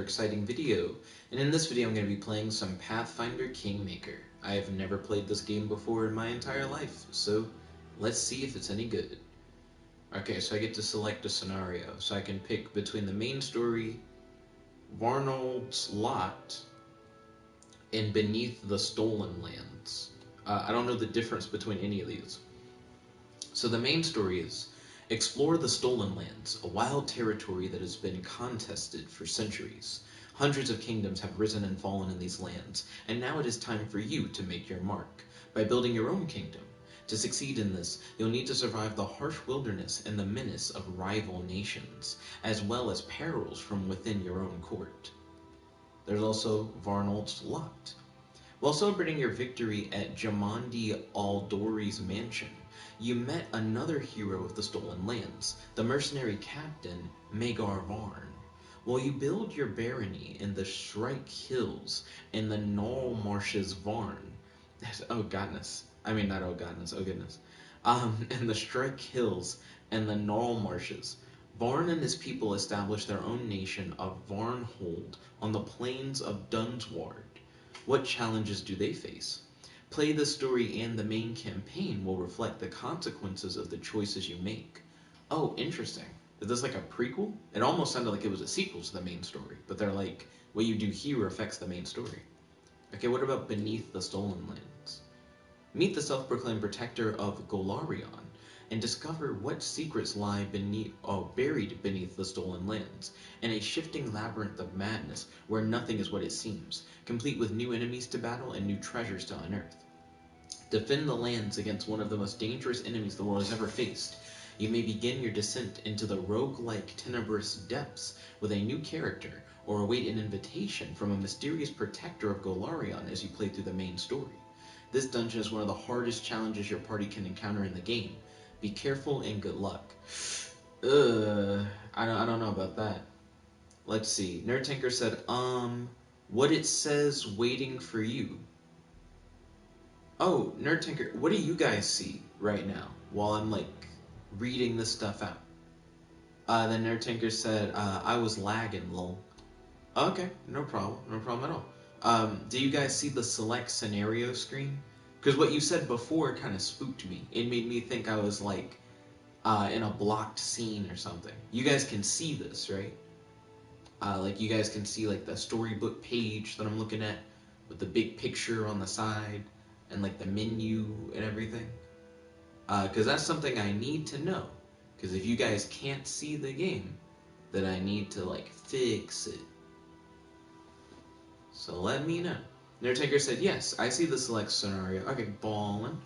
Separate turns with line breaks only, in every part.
exciting video, and in this video I'm going to be playing some Pathfinder Kingmaker. I have never played this game before in my entire life, so let's see if it's any good. Okay, so I get to select a scenario, so I can pick between the main story, Varnold's Lot, and Beneath the Stolen Lands. I don't know the difference between any of these. So the main story is, explore the Stolen Lands, a wild territory that has been contested for centuries. Hundreds of kingdoms have risen and fallen in these lands, and now it is time for you to make your mark, by building your own kingdom. To succeed in this, you'll need to survive the harsh wilderness and the menace of rival nations, as well as perils from within your own court. There's also Varnold's Lot. While celebrating your victory at Jamandi Aldori's mansion, you met another hero of the Stolen Lands, the mercenary captain Magar Varn. While you build your barony in the Shrike Hills and the Gnarl Marshes Varn, in the Shrike Hills and the Gnarl Marshes, Varn and his people established their own nation of Varnhold on the plains of Dunsward. What challenges do they face? Play the story and the main campaign will reflect the consequences of the choices you make. Oh, interesting. Is this like a prequel? It almost sounded like it was a sequel to the main story, but they're like, what you do here affects the main story. Okay, what about Beneath the Stolen Lands? Meet the self-proclaimed protector of Golarion and discover what secrets lie buried beneath the Stolen Lands, in a shifting labyrinth of madness where nothing is what it seems, complete with new enemies to battle and new treasures to unearth. Defend the lands against one of the most dangerous enemies the world has ever faced. You may begin your descent into the roguelike tenebrous depths with a new character, or await an invitation from a mysterious protector of Golarion as you play through the main story. This dungeon is one of the hardest challenges your party can encounter in the game. Be careful and good luck. I don't know about that. Let's see. Nerd Tanker said, what it says waiting for you. Oh, Nerd Tanker, what do you guys see right now while I'm like reading this stuff out? Then Nerd Tanker said, I was lagging, lol. Okay, no problem at all. Do you guys see the select scenario screen? Because what you said before kind of spooked me. It made me think I was like in a blocked scene or something. You guys can see this, right? Like you guys can see like the storybook page that I'm looking at with the big picture on the side and like the menu and everything. Because that's something I need to know. Because if you guys can't see the game, then I need to like fix it. So let me know. Nerdtaker said, yes, I see the select scenario. Okay, ballin'.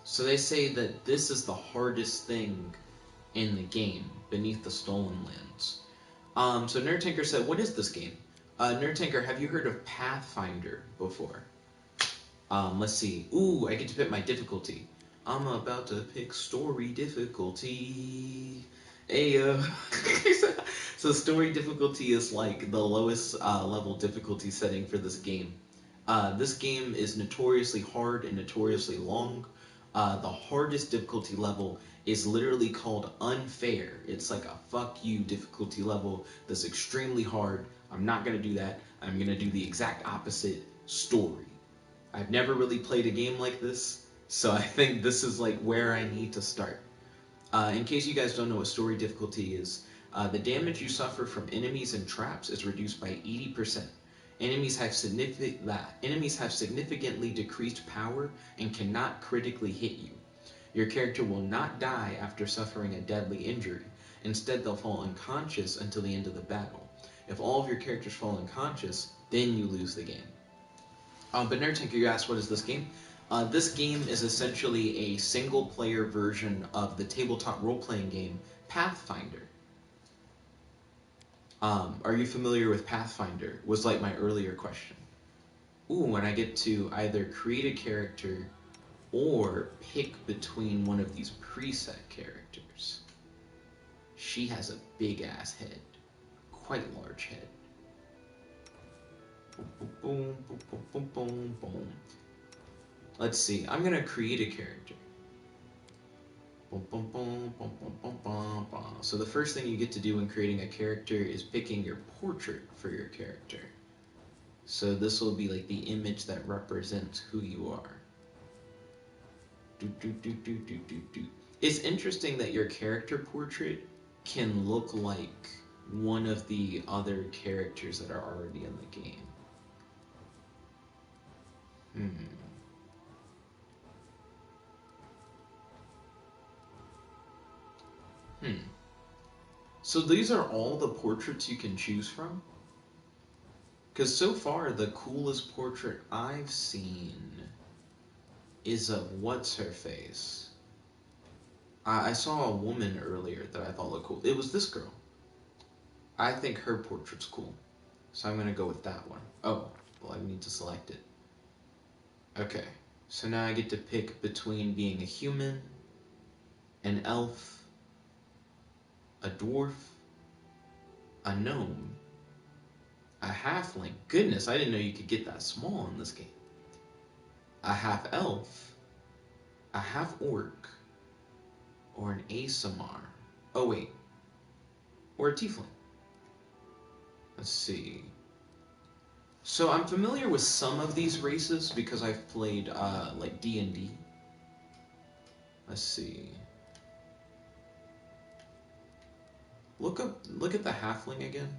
So they say that this is the hardest thing in the game, Beneath the Stolen Lands. So Nerdtanker said, what is this game? Nerdtanker, have you heard of Pathfinder before? Let's see. Ooh, I get to pick my difficulty. I'm about to pick story difficulty. Ayo. So story difficulty is like the lowest level difficulty setting for this game. This game is notoriously hard and notoriously long. The hardest difficulty level is literally called unfair. It's like a fuck you difficulty level that's extremely hard. I'm not going to do that. I'm going to do the exact opposite, story. I've never really played a game like this, so I think this is like where I need to start. In case you guys don't know what story difficulty is, the damage you suffer from enemies and traps is reduced by 80%. Enemies have significantly decreased power and cannot critically hit you. Your character will not die after suffering a deadly injury. Instead, they'll fall unconscious until the end of the battle. If all of your characters fall unconscious, then you lose the game. But Nerdtanker, you asked, what is this game? This game is essentially a single-player version of the tabletop role-playing game Pathfinder. Are you familiar with Pathfinder? Was like my earlier question. Ooh, and I get to either create a character or pick between one of these preset characters. She has a big-ass head. Quite a large head. Boom, boom, boom, boom, boom, boom. Let's see. I'm gonna create a character. So the first thing you get to do when creating a character is picking your portrait for your character. So this will be like the image that represents who you are. It's interesting that your character portrait can look like one of the other characters that are already in the game. So these are all the portraits you can choose from? Because so far, the coolest portrait I've seen is of what's-her-face. I saw a woman earlier that I thought looked cool. It was this girl. I think her portrait's cool. So I'm going to go with that one. Oh, well, I need to select it. Okay, so now I get to pick between being a human, an elf, a dwarf, a gnome, a halfling. Goodness, I didn't know you could get that small in this game. A half-elf, a half-orc, or an ASMR. Oh, wait. Or a tiefling. Let's see. So I'm familiar with some of these races because I've played, like, D&D. Let's see. Look at the halfling again.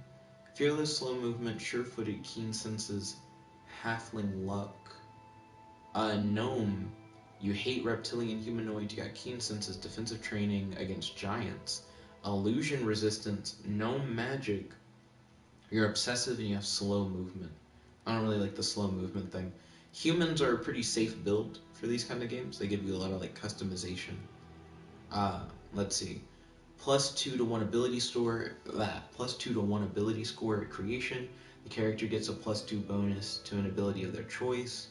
Fearless, slow movement, sure-footed, keen senses, halfling luck. Gnome, you hate reptilian humanoid, you got keen senses, defensive training against giants, illusion resistance, gnome magic, you're obsessive and you have slow movement. I don't really like the slow movement thing. Humans are a pretty safe build for these kind of games. They give you a lot of like customization. Let's see. +2 to 1 ability score. +2 to 1 ability score at creation. The character gets a +2 bonus to an ability of their choice.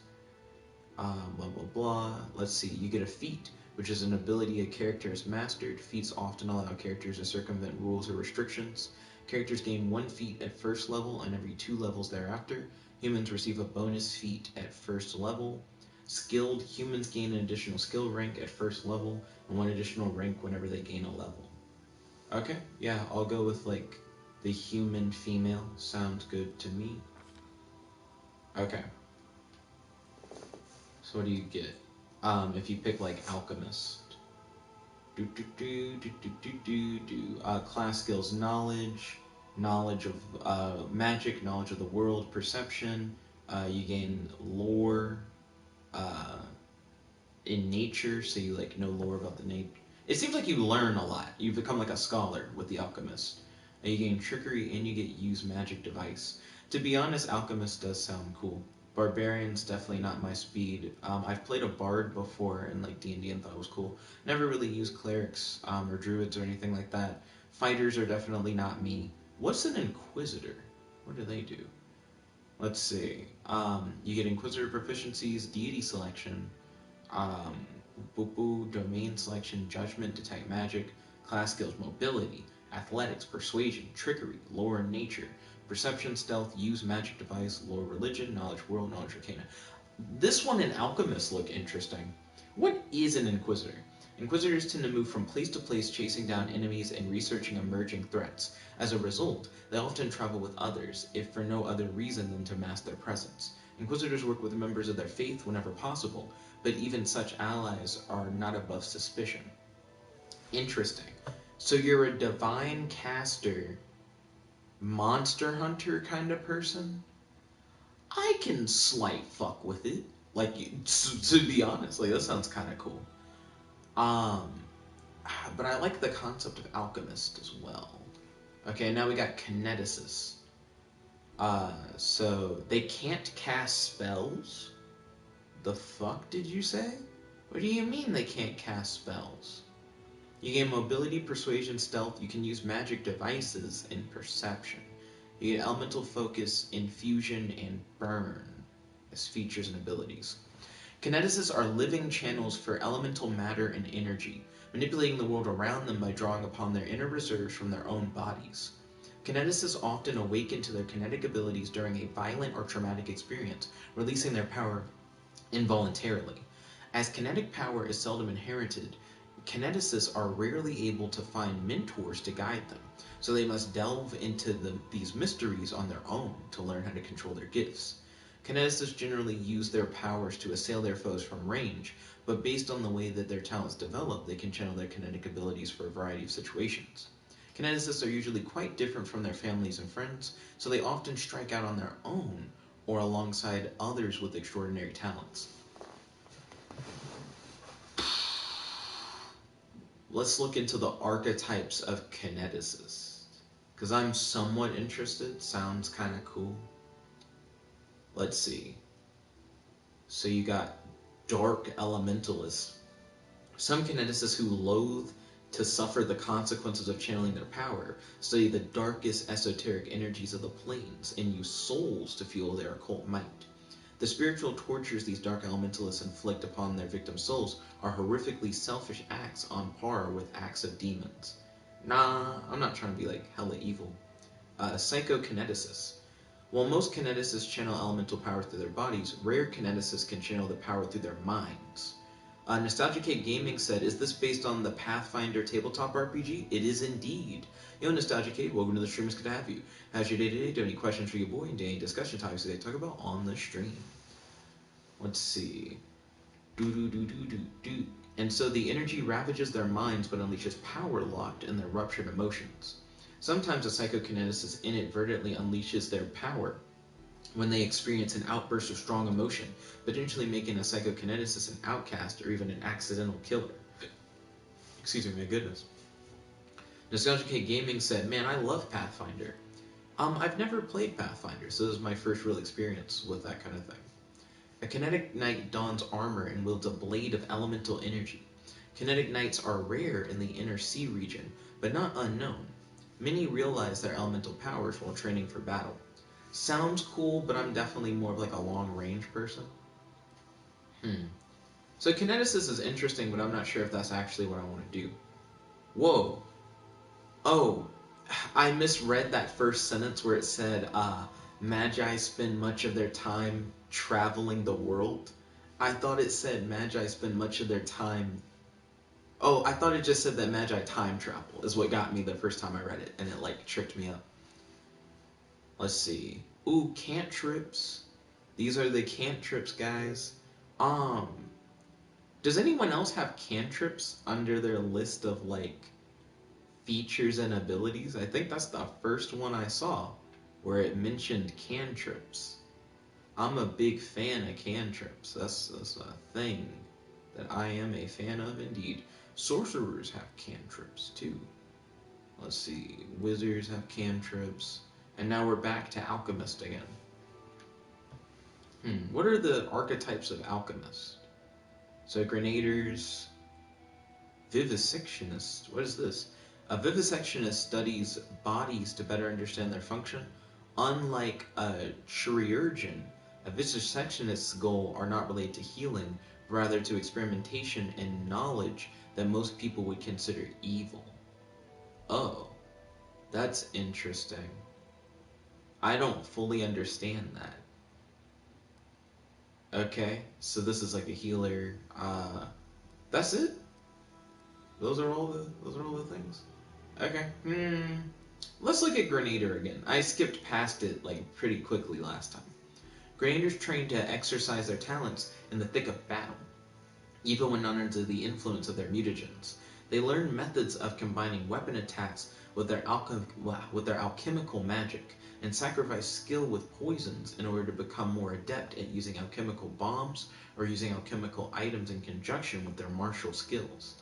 Blah blah blah. Let's see. You get a feat, which is an ability a character has mastered. Feats often allow characters to circumvent rules or restrictions. Characters gain 1 feat at first level and every 2 levels thereafter. Humans receive a bonus feat at first level. Skilled humans gain an additional skill rank at first level and 1 additional rank whenever they gain a level. Okay, yeah, I'll go with like the human female. Sounds good to me. Okay. So what do you get? If you pick like alchemist. Class skills knowledge, knowledge of magic, knowledge of the world, perception. You gain lore in nature, so you like know lore about the nature. It seems like you learn a lot. You become like a scholar with the alchemist. And you gain trickery and you get use magic device. To be honest, alchemist does sound cool. Barbarian's definitely not my speed. I've played a bard before in like D&D and thought it was cool. Never really used clerics or druids or anything like that. Fighters are definitely not me. What's an inquisitor? What do they do? Let's see. You get inquisitor proficiencies, deity selection, domain selection, judgment, detect magic, class skills, mobility, athletics, persuasion, trickery, lore and nature, perception, stealth, use magic device, lore, religion, knowledge world, knowledge arcana. This one in Alchemist look interesting. What is an Inquisitor? Inquisitors tend to move from place to place chasing down enemies and researching emerging threats. As a result, they often travel with others, if for no other reason than to mask their presence. Inquisitors work with members of their faith whenever possible, but even such allies are not above suspicion. Interesting. So you're a divine caster, monster hunter kind of person? I can slight fuck with it. Like, to be honest, like, that sounds kind of cool. But I like the concept of alchemist as well. Okay, now we got kineticists. So they can't cast spells? The fuck did you say? What do you mean they can't cast spells? You gain mobility, persuasion, stealth. You can use magic devices and perception. You get elemental focus, infusion, and burn as features and abilities. Kineticists are living channels for elemental matter and energy, manipulating the world around them by drawing upon their inner reserves from their own bodies. Kineticists often awaken to their kinetic abilities during a violent or traumatic experience, releasing their power involuntarily. As kinetic power is seldom inherited, kineticists are rarely able to find mentors to guide them, so they must delve into these mysteries on their own to learn how to control their gifts. Kineticists generally use their powers to assail their foes from range, but based on the way that their talents develop, they can channel their kinetic abilities for a variety of situations. Kineticists are usually quite different from their families and friends, so they often strike out on their own or alongside others with extraordinary talents. Let's look into the archetypes of kineticists, because I'm somewhat interested. Sounds kind of cool. Let's see. So you got dark elementalists. Some kineticists who loathe to suffer the consequences of channeling their power study the darkest esoteric energies of the planes and use souls to fuel their occult might. The spiritual tortures these dark elementalists inflict upon their victim souls are horrifically selfish acts on par with acts of demons. Nah, I'm not trying to be like hella evil. Psychokineticists. While most kineticists channel elemental power through their bodies, rare kineticists can channel the power through their minds. Nostalgia Gaming said, "Is this based on the Pathfinder tabletop RPG?" It is indeed. Yo, Nostalgia welcome to the stream. It's good to have you. How's your day today? Do you have any questions for your boy? And any discussion topics that they talk about on the stream? Let's see. Do. And so the energy ravages their minds but unleashes power locked in their ruptured emotions. Sometimes a psychokineticist inadvertently unleashes their power when they experience an outburst of strong emotion, potentially making a psychokineticist an outcast or even an accidental killer. Excuse me, my goodness. Nostalgia Gaming said, "Man, I love Pathfinder. I've never played Pathfinder, so this is my first real experience with that kind of thing. A kinetic knight dons armor and wields a blade of elemental energy. Kinetic knights are rare in the inner sea region, but not unknown. Many realize their elemental powers while training for battle. Sounds cool, but I'm definitely more of like a long-range person." So kineticist is interesting, but I'm not sure if that's actually what I want to do. Whoa. Oh, I misread that first sentence where it said, Magi spend much of their time traveling the world. I thought it said Magi spend much of their time... Oh, I thought it just said that Magi time travel is what got me the first time I read it, and it like tricked me up. Let's see. Ooh, cantrips. These are the cantrips, guys. Does anyone else have cantrips under their list of like features and abilities? I think that's the first one I saw where it mentioned cantrips. I'm a big fan of cantrips. That's a thing that I am a fan of indeed. Sorcerers have cantrips too. Let's see. Wizards have cantrips. And now we're back to alchemist again. What are the archetypes of alchemist? So grenadiers, vivisectionist. What is this? A vivisectionist studies bodies to better understand their function. Unlike a chirurgeon, a vivisectionist's goal are not related to healing, rather to experimentation and knowledge that most people would consider evil. Oh, that's interesting. I don't fully understand that. Okay, so this is like a healer. That's it. Those are all the things. Okay. Let's look at Grenadier again. I skipped past it like pretty quickly last time. Grenadiers train to exercise their talents in the thick of battle, even when not under the influence of their mutagens. They learn methods of combining weapon attacks with their alchemical magic, and sacrifice skill with poisons in order to become more adept at using alchemical bombs or using alchemical items in conjunction with their martial skills.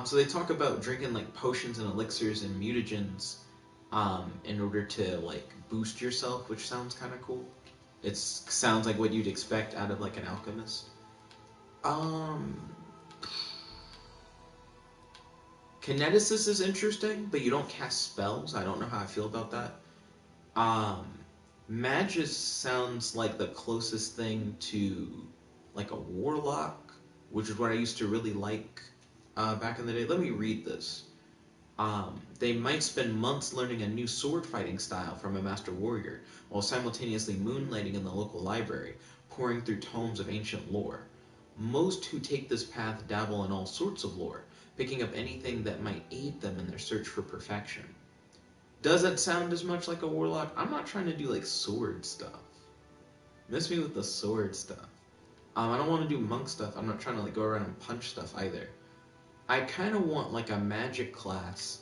So they talk about drinking like potions and elixirs and mutagens in order to like boost yourself, which sounds kind of cool. It sounds like what you'd expect out of like an alchemist. Kineticist is interesting, but you don't cast spells. I don't know how I feel about that. Magus sounds like the closest thing to like a warlock, which is what I used to really like back in the day. Let me read this. They might spend months learning a new sword fighting style from a master warrior, while simultaneously moonlighting in the local library, pouring through tomes of ancient lore. Most who take this path dabble in all sorts of lore, picking up anything that might aid them in their search for perfection. Does it sound as much like a warlock? I'm not trying to do like sword stuff. Miss me with the sword stuff. I don't want to do monk stuff. I'm not trying to like go around and punch stuff either. I kind of want like a magic class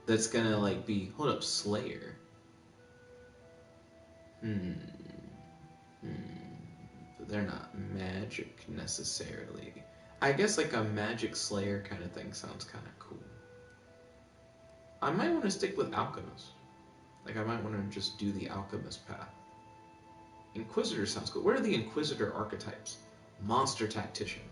that's gonna like be, hold up, Slayer. But they're not magic necessarily. I guess like a magic Slayer kind of thing sounds kind of cool. I might want to stick with alchemist. Like I might want to just do the alchemist path. Inquisitor sounds cool. What are the Inquisitor archetypes? Monster tactician.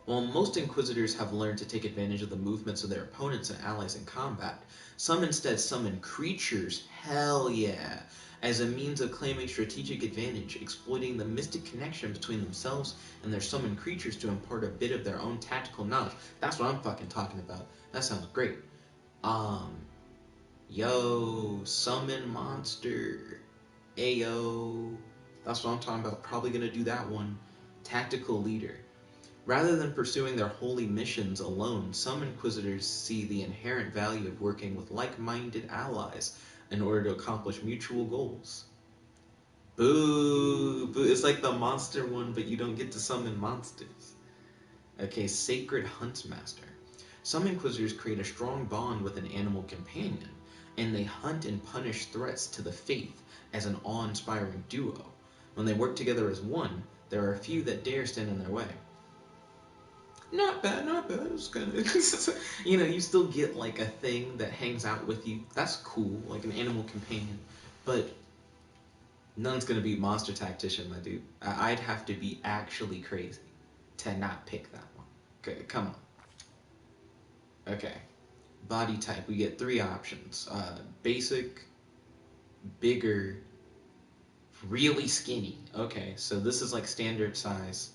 While most Inquisitors have learned to take advantage of the movements of their opponents and allies in combat, some instead summon creatures, hell yeah, as a means of claiming strategic advantage, exploiting the mystic connection between themselves and their summoned creatures to impart a bit of their own tactical knowledge. That's what I'm fucking talking about. That sounds great. Yo, summon monster. Ayo. That's what I'm talking about. Probably gonna do that one. Tactical leader. Rather than pursuing their holy missions alone, some Inquisitors see the inherent value of working with like-minded allies in order to accomplish mutual goals. Boo! Boo! It's like the monster one, but you don't get to summon monsters. Okay, Sacred Huntsmaster. Some Inquisitors create a strong bond with an animal companion, and they hunt and punish threats to the faith as an awe-inspiring duo. When they work together as one, there are a few that dare stand in their way. Not bad, not bad. It's kind of, you still get like a thing that hangs out with you. That's cool, like an animal companion. But none's gonna beat Monster Tactician, my dude. I'd have to be actually crazy to not pick that one. Okay, come on. Okay, body type. We get 3 options: basic, bigger, really skinny. Okay, so this is like standard size.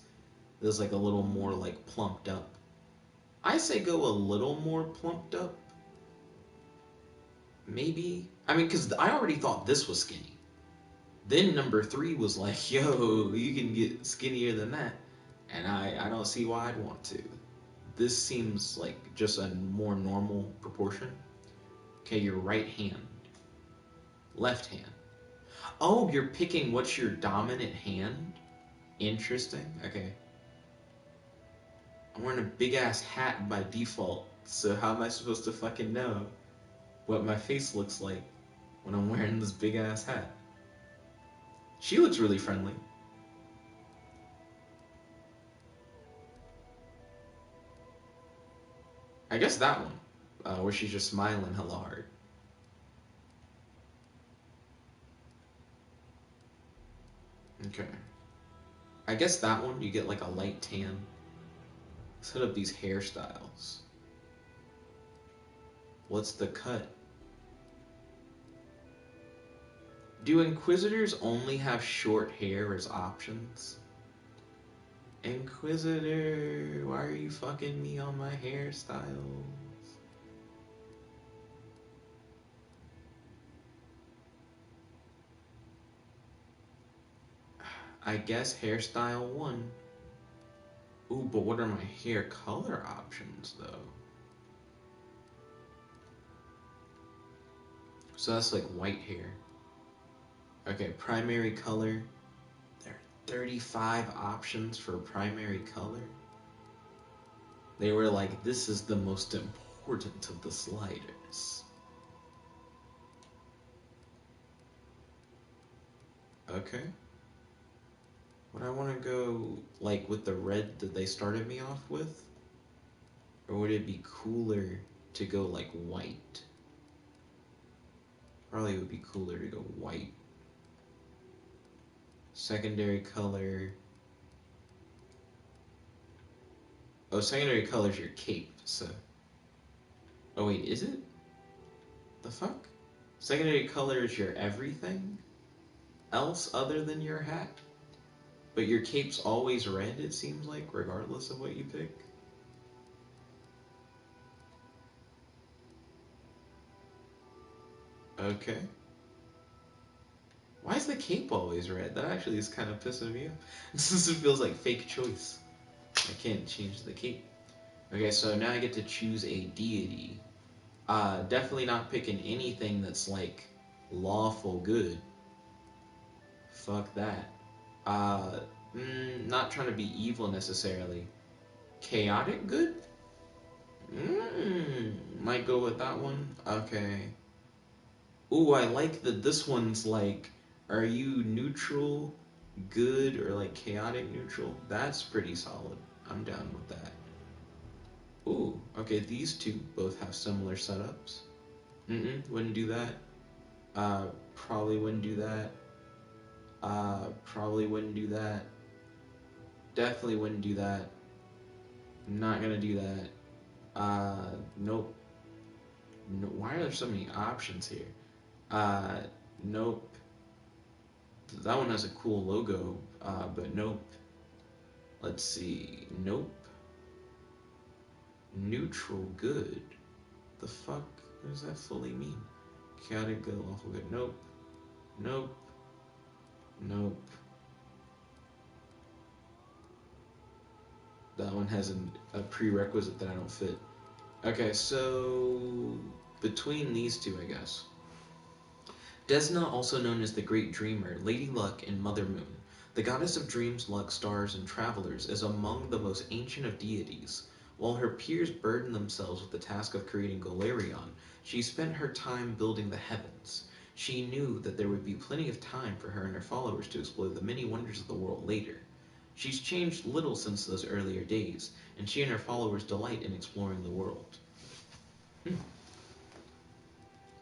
This is like a little more like plumped up. I say go a little more plumped up. Maybe. I mean, because I already thought this was skinny. Then number 3 was like, yo, you can get skinnier than that. And I don't see why I'd want to. This seems like just a more normal proportion. Okay, your right hand. Left hand. Oh, you're picking what's your dominant hand? Interesting. Okay. I'm wearing a big ass hat by default, so how am I supposed to fucking know what my face looks like when I'm wearing this big ass hat? She looks really friendly. I guess that one, where she's just smiling hella hard. Okay. I guess that one, you get like a light tan. Let's hit up these hairstyles. What's the cut? Do Inquisitors only have short hair as options? Inquisitor, why are you fucking me on my hairstyles? I guess hairstyle 1. Ooh, but what are my hair color options, though? So that's like white hair. Okay, primary color. There are 35 options for primary color. They were like, this is the most important of the sliders. Okay. Would I want to go, like, with the red that they started me off with? Or would it be cooler to go, like, white? Probably would be cooler to go white. Secondary color. Oh, secondary color is your cape, so. Oh, wait, is it? The fuck? Secondary color is your everything else other than your hat? But your cape's always red, it seems like, regardless of what you pick. Okay. Why is the cape always red? That actually is kind of pissing me off. This feels like fake choice. I can't change the cape. Okay, so now I get to choose a deity. Definitely not picking anything that's like lawful good. Fuck that. Not trying to be evil necessarily. Chaotic good? Might go with that one. Okay. Ooh, I like that this one's like, are you neutral, good, or like chaotic neutral? That's pretty solid. I'm down with that. Ooh, okay, these two both have similar setups. Wouldn't do that. Probably wouldn't do that. Probably wouldn't do that. Definitely wouldn't do that. Not gonna do that. Nope. No, why are there so many options here? Nope. That one has a cool logo, but nope. Let's see. Nope. Neutral good. The fuck does that fully mean? Chaotic good, lawful good. Nope. Nope. Nope. That one has a prerequisite that I don't fit. Okay, so between these two, I guess. Desna, also known as the Great Dreamer, Lady Luck, and Mother Moon, the goddess of dreams, luck, stars, and travelers, is among the most ancient of deities. While her peers burdened themselves with the task of creating Golarion, she spent her time building the heavens. She knew that there would be plenty of time for her and her followers to explore the many wonders of the world later. She's changed little since those earlier days, and she and her followers delight in exploring the world.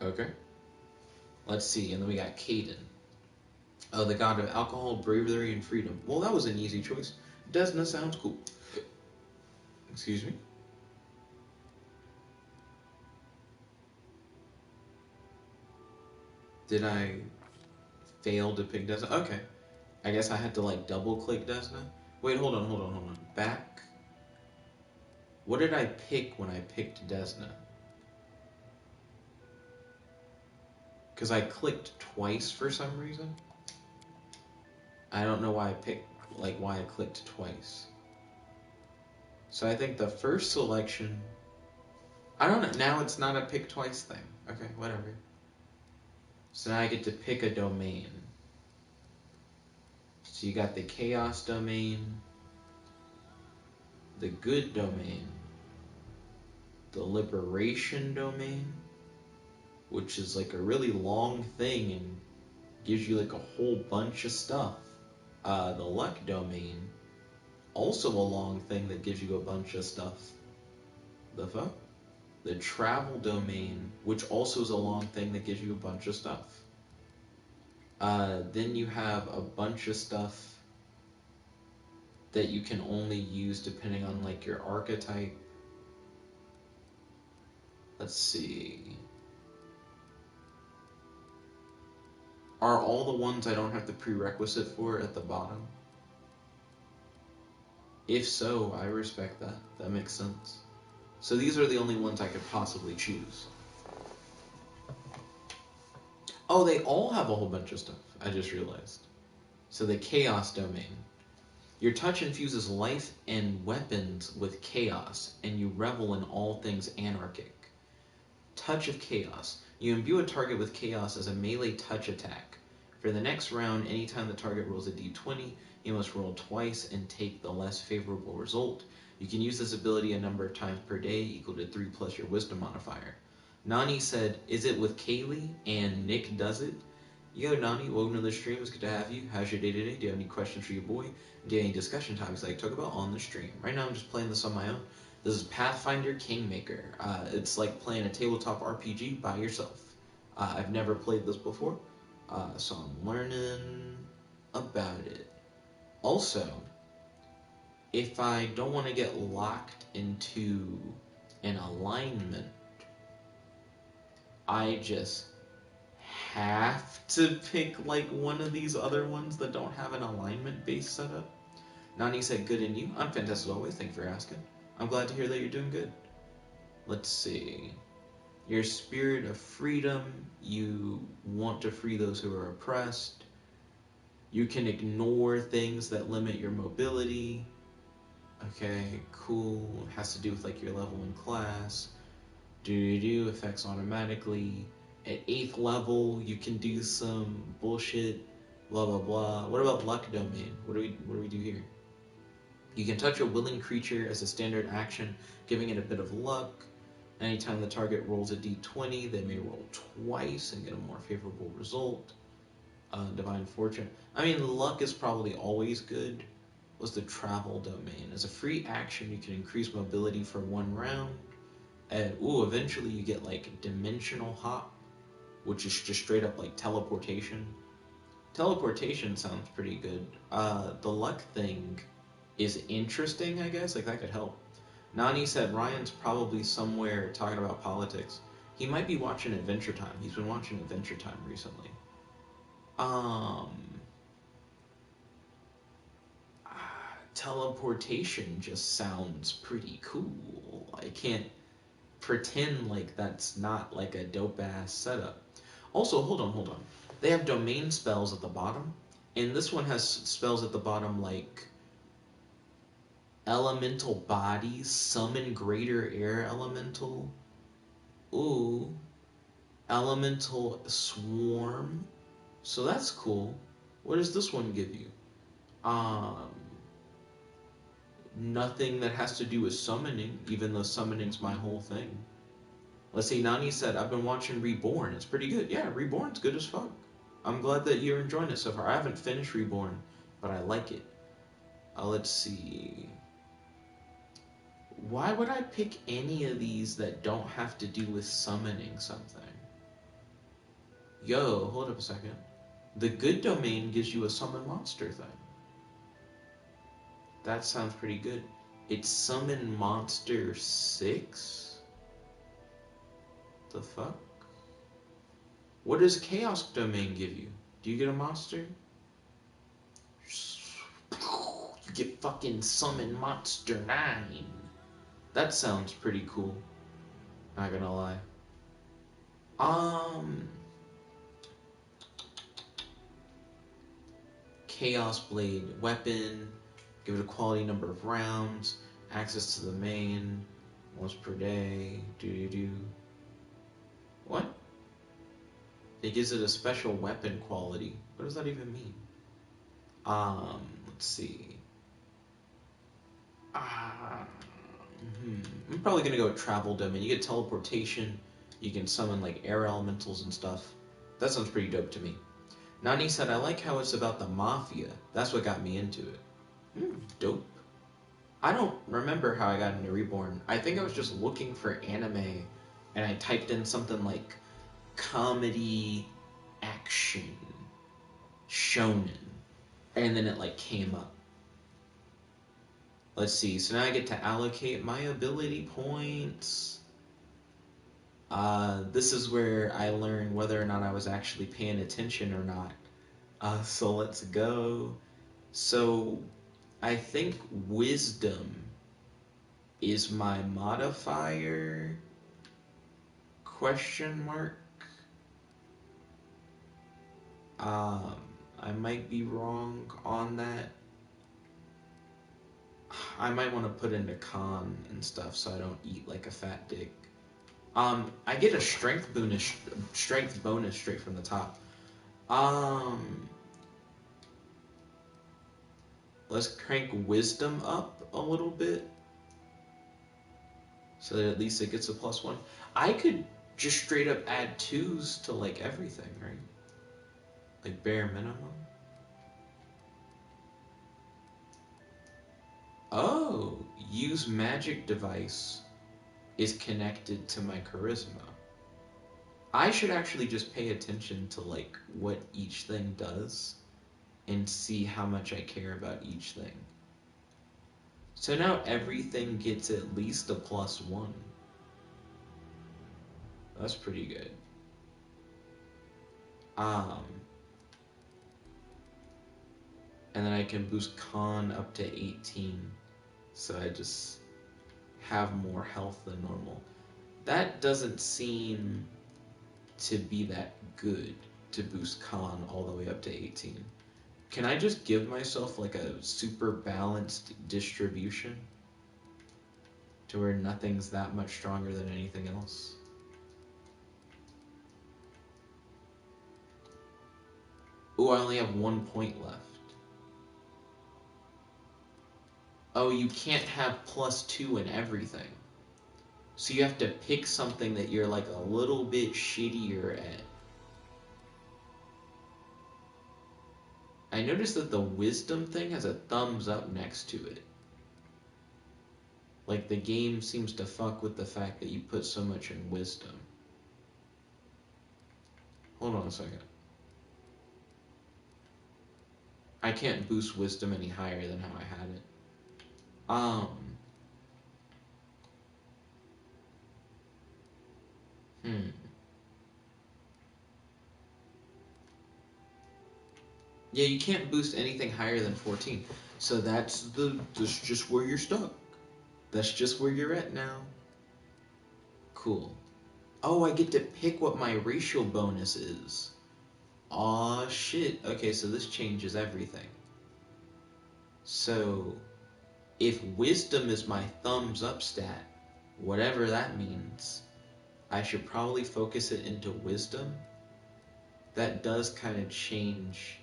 Okay. Let's see, and then we got Caden. Oh, the god of alcohol, bravery, and freedom. Well, that was an easy choice. Desna sounds cool. Excuse me? Did I fail to pick Desna? Okay. I guess I had to, like, double-click Desna. Wait, hold on. Back. What did I pick when I picked Desna? Because I clicked twice for some reason. I don't know why why I clicked twice. So I think the first selection... I don't know. Now it's not a pick twice thing. Okay, whatever. So now I get to pick a domain. So you got the chaos domain, the good domain, the liberation domain, which is like a really long thing and gives you like a whole bunch of stuff. The luck domain, also a long thing that gives you a bunch of stuff. The fuck? The travel domain, which also is a long thing that gives you a bunch of stuff. Then you have a bunch of stuff that you can only use depending on like your archetype. Let's see. Are all the ones I don't have the prerequisite for at the bottom? If so, I respect that. That makes sense. So these are the only ones I could possibly choose. Oh, they all have a whole bunch of stuff. I just realized. So the chaos domain. Your touch infuses life and weapons with chaos, and you revel in all things anarchic. Touch of Chaos. You imbue a target with chaos as a melee touch attack. For the next round, anytime the target rolls a d20, you must roll twice and take the less favorable result. You can use this ability a number of times per day, equal to 3 plus your wisdom modifier. Nani said, is it with Kaylee? And Nick does it. Yo, Nani, welcome to the stream. It's good to have you. How's your day today? Do you have any questions for your boy? Do you have any discussion topics I'd like to talk about on the stream? Right now, I'm just playing this on my own. This is Pathfinder Kingmaker. It's like playing a tabletop RPG by yourself. I've never played this before, so I'm learning about it. Also, if I don't want to get locked into an alignment, I just have to pick like one of these other ones that don't have an alignment-based setup. Nani said, good in you. I'm fantastic as always. Thank you for asking. I'm glad to hear that you're doing good. Let's see. Your spirit of freedom, you want to free those who are oppressed. You can ignore things that limit your mobility. Okay, cool. Has to do with like your level in class. Do affects automatically. At 8th level, you can do some bullshit. Blah blah blah. What about luck domain? What do we do here? You can touch a willing creature as a standard action, giving it a bit of luck. Anytime the target rolls a d20, they may roll twice and get a more favorable result. Divine Fortune. I mean, luck is probably always good. Was the travel domain. As a free action, you can increase mobility for 1 round. And, eventually you get, like, Dimensional Hop, which is just straight up, like, teleportation. Teleportation sounds pretty good. The luck thing is interesting, I guess. Like, that could help. Nani said Ryan's probably somewhere talking about politics. He might be watching Adventure Time. He's been watching Adventure Time recently. Teleportation just sounds pretty cool. I can't pretend like that's not like a dope ass setup. Also, hold on. They have domain spells at the bottom, and this one has spells at the bottom like Elemental Body, Summon Greater Air Elemental, Elemental Swarm. So that's cool. What does this one give you? Nothing that has to do with summoning, even though summoning's my whole thing. Let's see, Nani said, I've been watching Reborn. It's pretty good. Yeah, Reborn's good as fuck. I'm glad that you're enjoying it so far. I haven't finished Reborn, but I like it. Let's see. Why would I pick any of these that don't have to do with summoning something? Yo, hold up a second. The good domain gives you a summon monster thing. That sounds pretty good. It's Summon Monster 6? The fuck? What does Chaos Domain give you? Do you get a monster? You get fucking Summon Monster 9. That sounds pretty cool. Not gonna lie. Chaos Blade weapon. Give it a quality number of rounds. Access to the main. Once per day. What? It gives it a special weapon quality. What does that even mean? Let's see. I'm probably gonna go with Travel Domain. You get teleportation. You can summon like air elementals and stuff. That sounds pretty dope to me. Nani said, I like how it's about the mafia. That's what got me into it. Dope. I don't remember how I got into Reborn. I think I was just looking for anime, and I typed in something like comedy, action, shonen, and then it like came up. Let's see, so now I get to allocate my ability points. This is where I learn whether or not I was actually paying attention or not. So let's go. So I think wisdom is my modifier? Question mark? I might be wrong on that. I might want to put into con and stuff so I don't eat like a fat dick. I get a strength bonus straight from the top. Let's crank wisdom up a little bit so that at least it gets a +1. I could just straight up add 2s to like everything, right? Like bare minimum. Oh, use magic device is connected to my charisma. I should actually just pay attention to like what each thing does and see how much I care about each thing. So now everything gets at least a +1. That's pretty good. And then I can boost con up to 18. So I just have more health than normal. That doesn't seem to be that good to boost con all the way up to 18. Can I just give myself like a super balanced distribution to where nothing's that much stronger than anything else? Oh, I only have 1 point left. Oh, you can't have +2 in everything. So you have to pick something that you're like a little bit shittier at. I noticed that the wisdom thing has a thumbs up next to it. Like the game seems to fuck with the fact that you put so much in wisdom. Hold on a second. I can't boost wisdom any higher than how I had it. Hmm. Yeah, you can't boost anything higher than 14. So that's just where you're stuck. That's just where you're at now. Cool. Oh, I get to pick what my racial bonus is. Aw, shit. Okay, so this changes everything. So, if wisdom is my thumbs up stat, whatever that means, I should probably focus it into wisdom. That does kind of change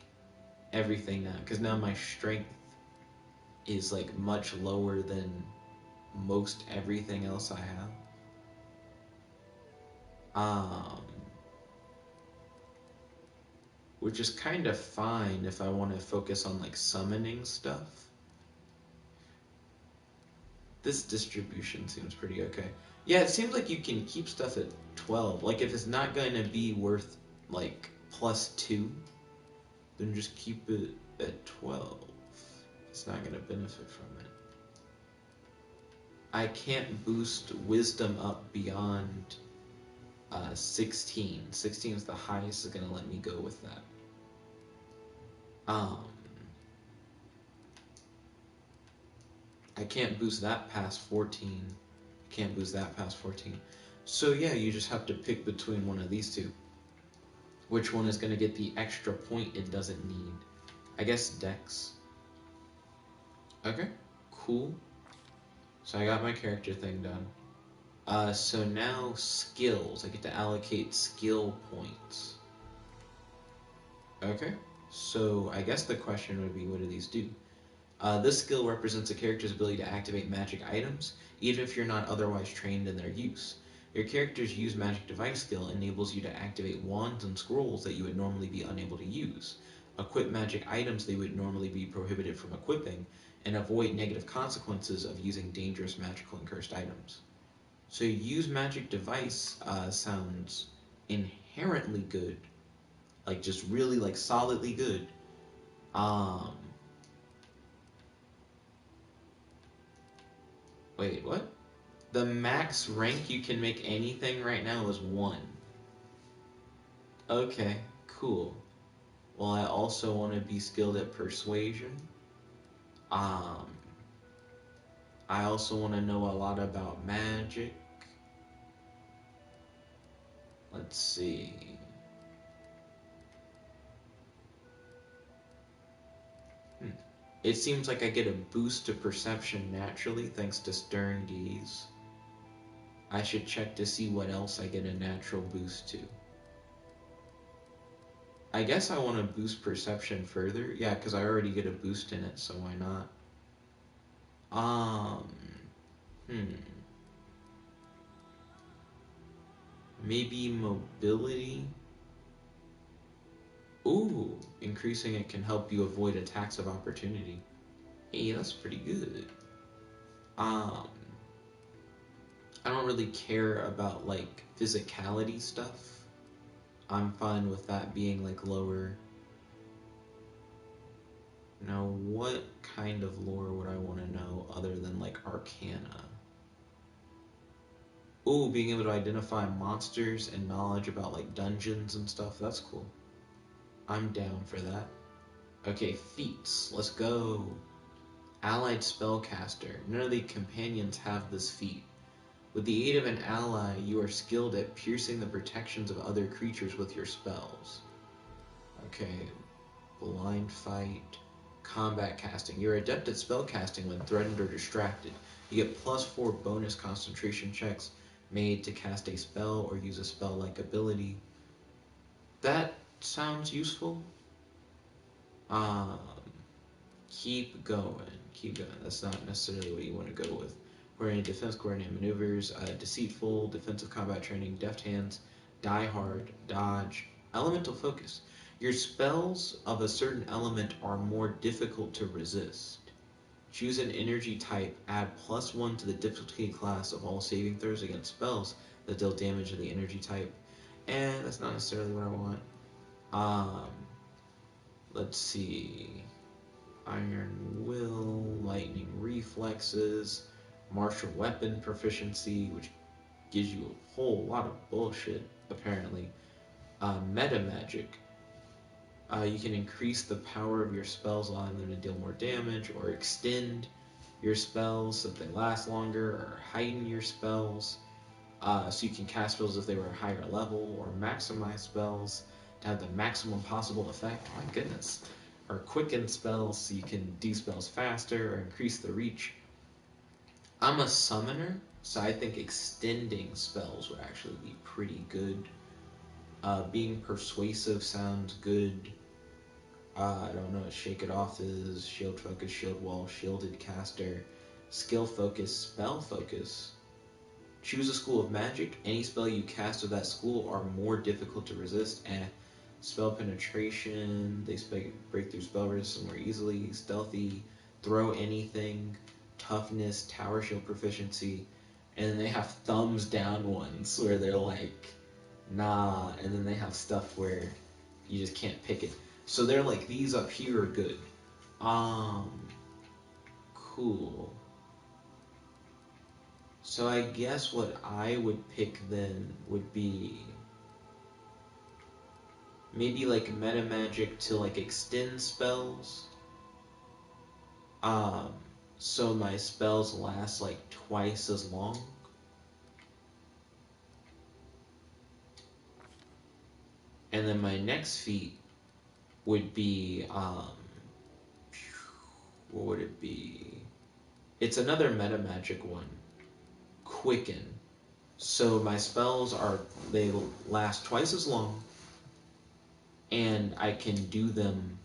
everything now, because now my strength is like much lower than most everything else I have. Which is kind of fine if I want to focus on like summoning stuff. This distribution seems pretty okay. Yeah, it seems like you can keep stuff at 12. Like if it's not going to be worth like +2, then just keep it at 12. It's not going to benefit from it. I can't boost wisdom up beyond 16. 16 is the highest it's going to let me go with that. I can't boost that past 14. Can't boost that past 14. So yeah, you just have to pick between one of these two. Which one is going to get the extra point it doesn't need? I guess Dex. Okay, cool. So I got my character thing done. So now skills. I get to allocate skill points. Okay, so I guess the question would be, what do these do? This skill represents a character's ability to activate magic items, even if you're not otherwise trained in their use. Your character's Use Magic Device skill enables you to activate wands and scrolls that you would normally be unable to use, equip magic items they would normally be prohibited from equipping, and avoid negative consequences of using dangerous magical and cursed items. So Use Magic Device sounds inherently good, like just really like solidly good. Wait, what? The max rank you can make anything right now is 1. Okay, cool. Well, I also want to be skilled at persuasion. I also want to know a lot about magic. Let's see. It seems like I get a boost to perception naturally thanks to Stern Gaze. I should check to see what else I get a natural boost to. I guess I want to boost perception further. Yeah, because I already get a boost in it, so why not? Maybe mobility? Ooh, increasing it can help you avoid attacks of opportunity. Hey, that's pretty good. I don't really care about, like, physicality stuff. I'm fine with that being, like, lower. Now, what kind of lore would I want to know other than, like, Arcana? Ooh, being able to identify monsters and knowledge about, like, dungeons and stuff. That's cool. I'm down for that. Okay, feats. Let's go. Allied Spellcaster. None of the companions have this feat. With the aid of an ally, you are skilled at piercing the protections of other creatures with your spells. Okay, blind fight, combat casting. You're adept at spell casting when threatened or distracted. You get +4 bonus concentration checks made to cast a spell or use a spell-like ability. That sounds useful. Um, keep going. That's not necessarily what you want to go with. Coordinated defense, coordinated maneuvers, deceitful, defensive combat training, deft hands, die hard, dodge, elemental focus. Your spells of a certain element are more difficult to resist. Choose an energy type, add +1 to the difficulty class of all saving throws against spells that deal damage to the energy type. And that's not necessarily what I want. Let's see. Iron Will, Lightning Reflexes, Martial Weapon Proficiency, which gives you a whole lot of bullshit, apparently. Meta Magic. You can increase the power of your spells, allowing them to deal more damage, or extend your spells so that they last longer, or heighten your spells, so you can cast spells if they were a higher level, or maximize spells to have the maximum possible effect. My goodness. Or quicken spells so you can do spells faster, or increase the reach. I'm a summoner, so I think extending spells would actually be pretty good. Being persuasive sounds good. I don't know what Shake It Off is. Shield Focus, Shield Wall, Shielded Caster, Skill Focus, Spell Focus. Choose a school of magic. Any spell you cast of that school are more difficult to resist. Spell Penetration, they break through spell resistance more easily. Stealthy, Throw Anything, Toughness, Tower Shield Proficiency. And then they have thumbs down ones where they're like, nah. And then they have stuff where you just can't pick it. So they're like, these up here are good. Cool. So I guess what I would pick then would be maybe like meta magic to like extend spells. So my spells last like twice as long. And then my next feat would be, what would it be? It's another meta magic one. Quicken. So my spells they last twice as long, and I can do them,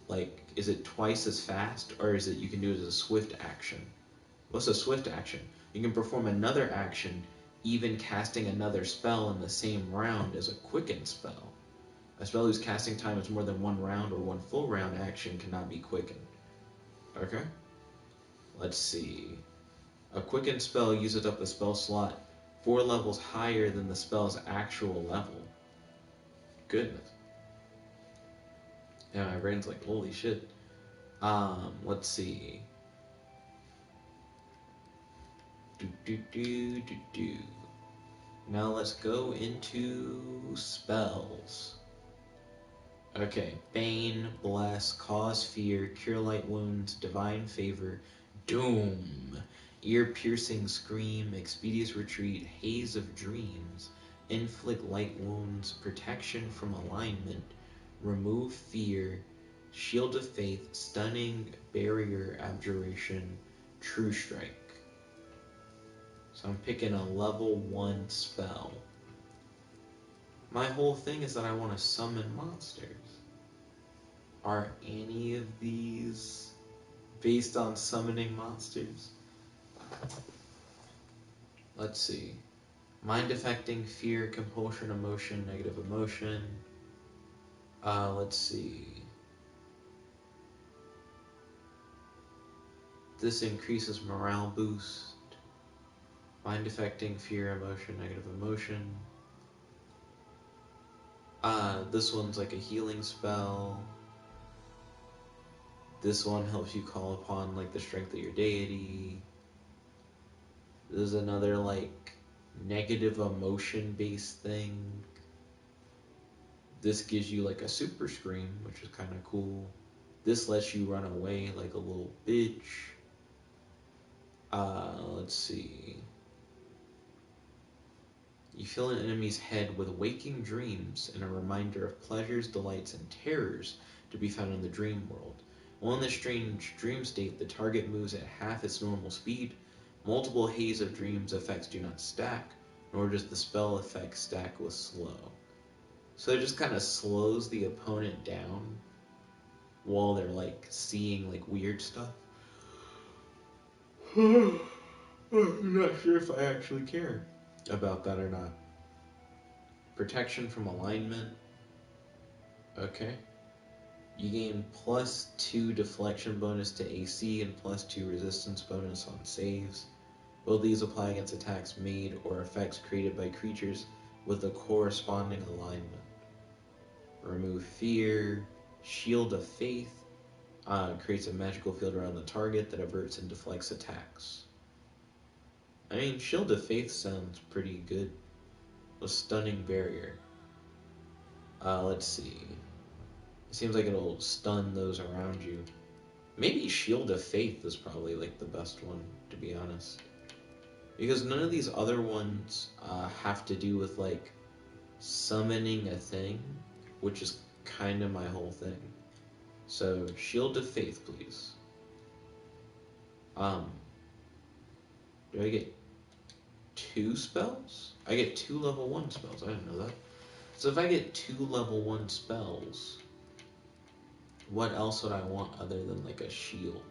like, is it twice as fast, or is it you can do it as a swift action? What's a swift action? You can perform another action, even casting another spell in the same round as a quicken spell. A spell whose casting time is more than one round or one full round action cannot be quickened. Okay? Let's see. A quicken spell uses up a spell slot 4 levels higher than the spell's actual level. Goodness. Yeah, my brain's like, holy shit. Let's see. Now let's go into spells. Okay, Bane, Bless, Cause Fear, Cure Light Wounds, Divine Favor, Doom, Ear-Piercing Scream, Expeditious Retreat, Haze of Dreams, Inflict Light Wounds, Protection from Alignment, Remove Fear, Shield of Faith, Stunning, Barrier, Abjuration, True Strike. So I'm picking a level 1 spell. My whole thing is that I want to summon monsters. Are any of these based on summoning monsters? Let's see. Mind Affecting, Fear, Compulsion, Emotion, Negative Emotion. Let's see. This increases morale boost. Mind Affecting, Fear, Emotion, Negative Emotion. This one's like a healing spell. This one helps you call upon like the strength of your deity. This is another like negative emotion based thing. This gives you like a super scream, which is kind of cool. This lets you run away like a little bitch. Let's see. You fill an enemy's head with waking dreams and a reminder of pleasures, delights, and terrors to be found in the dream world. While in this strange dream state, the target moves at half its normal speed. Multiple haze of dreams effects do not stack, nor does the spell effect stack with slow. So it just kind of slows the opponent down while they're like seeing like weird stuff. I'm not sure if I actually care about that or not. Protection from alignment. Okay. You gain +2 deflection bonus to AC and +2 resistance bonus on saves. Both these apply against attacks made or effects created by creatures with a corresponding alignment. Remove fear. Shield of Faith creates a magical field around the target that averts and deflects attacks. I mean, Shield of Faith sounds pretty good. A stunning barrier. Let's see. It seems like it'll stun those around you. Maybe Shield of Faith is probably like the best one, to be honest. Because none of these other ones have to do with like summoning a thing, which is kind of my whole thing. So, Shield of Faith, please. Do I get 2 spells? I get 2 level 1 spells. I didn't know that. So if I get 2 level 1 spells, what else would I want other than like a shield?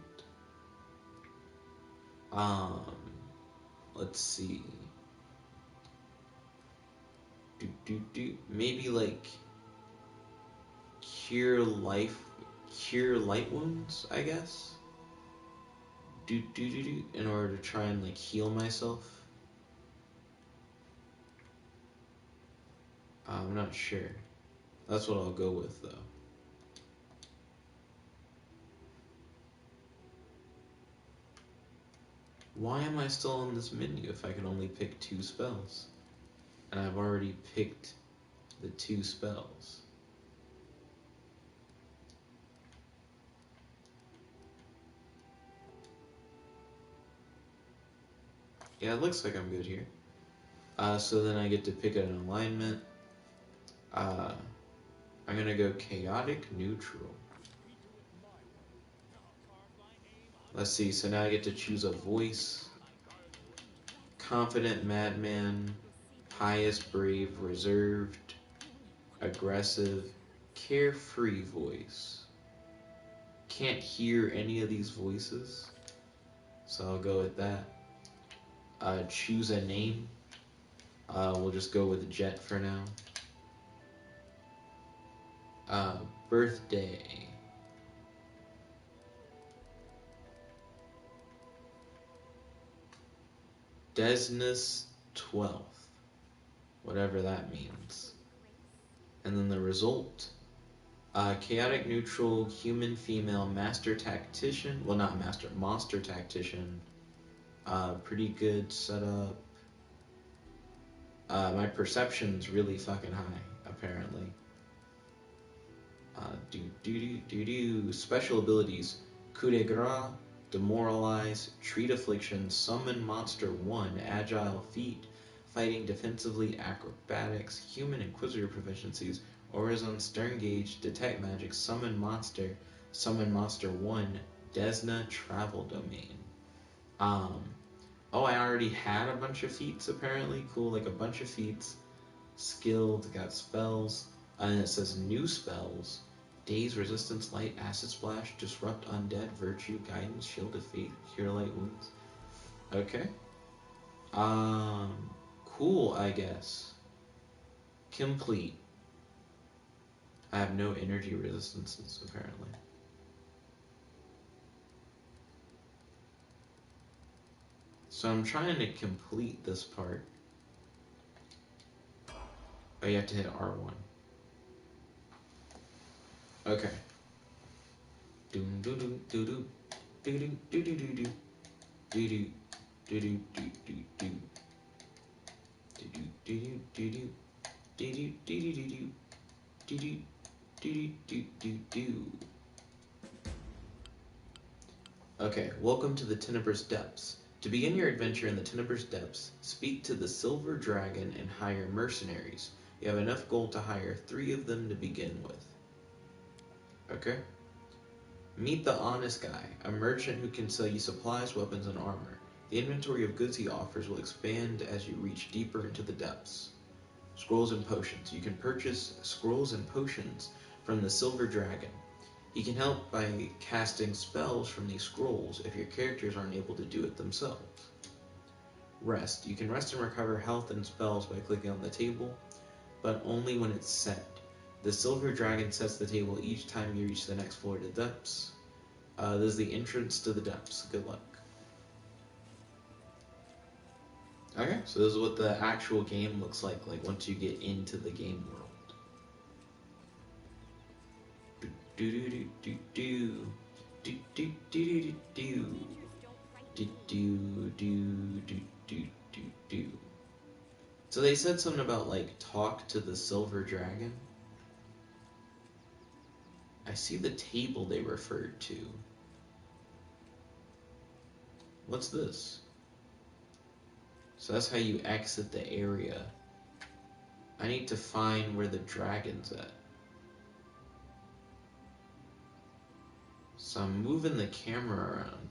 Let's see. Maybe like cure light wounds, I guess. In order to try and like heal myself. I'm not sure. That's what I'll go with though. Why am I still on this menu if I can only pick 2 spells? And I've already picked the 2 spells. Yeah, it looks like I'm good here. So then I get to pick an alignment. I'm gonna go chaotic neutral. Let's see, so now I get to choose a voice. Confident madman, pious brave, reserved, aggressive, carefree voice. Can't hear any of these voices, so I'll go with that. Choose a name. We'll just go with Jet for now. Birthday. Desnus 12th. Whatever that means. And then the result. Chaotic neutral, human female, master tactician. Well, not master, monster tactician. Pretty good setup. My perception's really fucking high, apparently. Special abilities. Coup de grace, demoralize, treat affliction, summon monster 1, agile feat, fighting defensively, acrobatics, human inquisitor proficiencies, auras on stern gauge, detect magic, summon monster 1, Desna travel domain. Oh, I already had a bunch of feats apparently. Cool, like a bunch of feats. Skilled, got spells. And it says new spells. Daze, resistance, light, acid splash, disrupt undead, virtue, guidance, shield of faith, cure light wounds. Okay. Cool, I guess. Complete. I have no energy resistances, apparently. So I'm trying to complete this part. Oh, you have to hit R1. Okay. Do do do do do do do do do do do do do do do do do Okay, welcome to the Tenebrous Depths. To begin your adventure in the Tenebrous Depths, speak to the Silver Dragon and hire mercenaries. You have enough gold to hire 3 of them to begin with. Okay. Meet the Honest Guy, a merchant who can sell you supplies, weapons, and armor. The inventory of goods he offers will expand as you reach deeper into the depths. Scrolls and potions. You can purchase scrolls and potions from the Silver Dragon. He can help by casting spells from these scrolls if your characters aren't able to do it themselves. Rest. You can rest and recover health and spells by clicking on the table, but only when it's set. The Silver Dragon sets the table each time you reach the next floor of the depths. This is the entrance to the depths. Good luck. Okay, so this is what the actual game looks like once you get into the game world. Do do do do do do do do do do do do do do do. So they said something about talk to the Silver Dragon. I see the table they referred to. What's this? So that's how you exit the area. I need to find where the dragon's at. So I'm moving the camera around.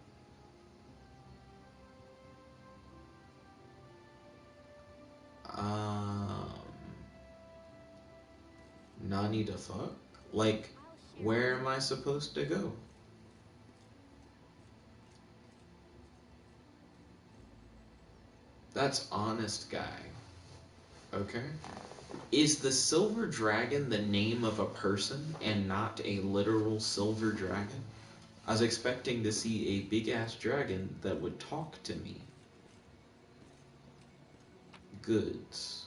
Nani the fuck? Where am I supposed to go? That's Honest Guy. Okay. Is the Silver Dragon the name of a person and not a literal silver dragon? I was expecting to see a big-ass dragon that would talk to me. Goods.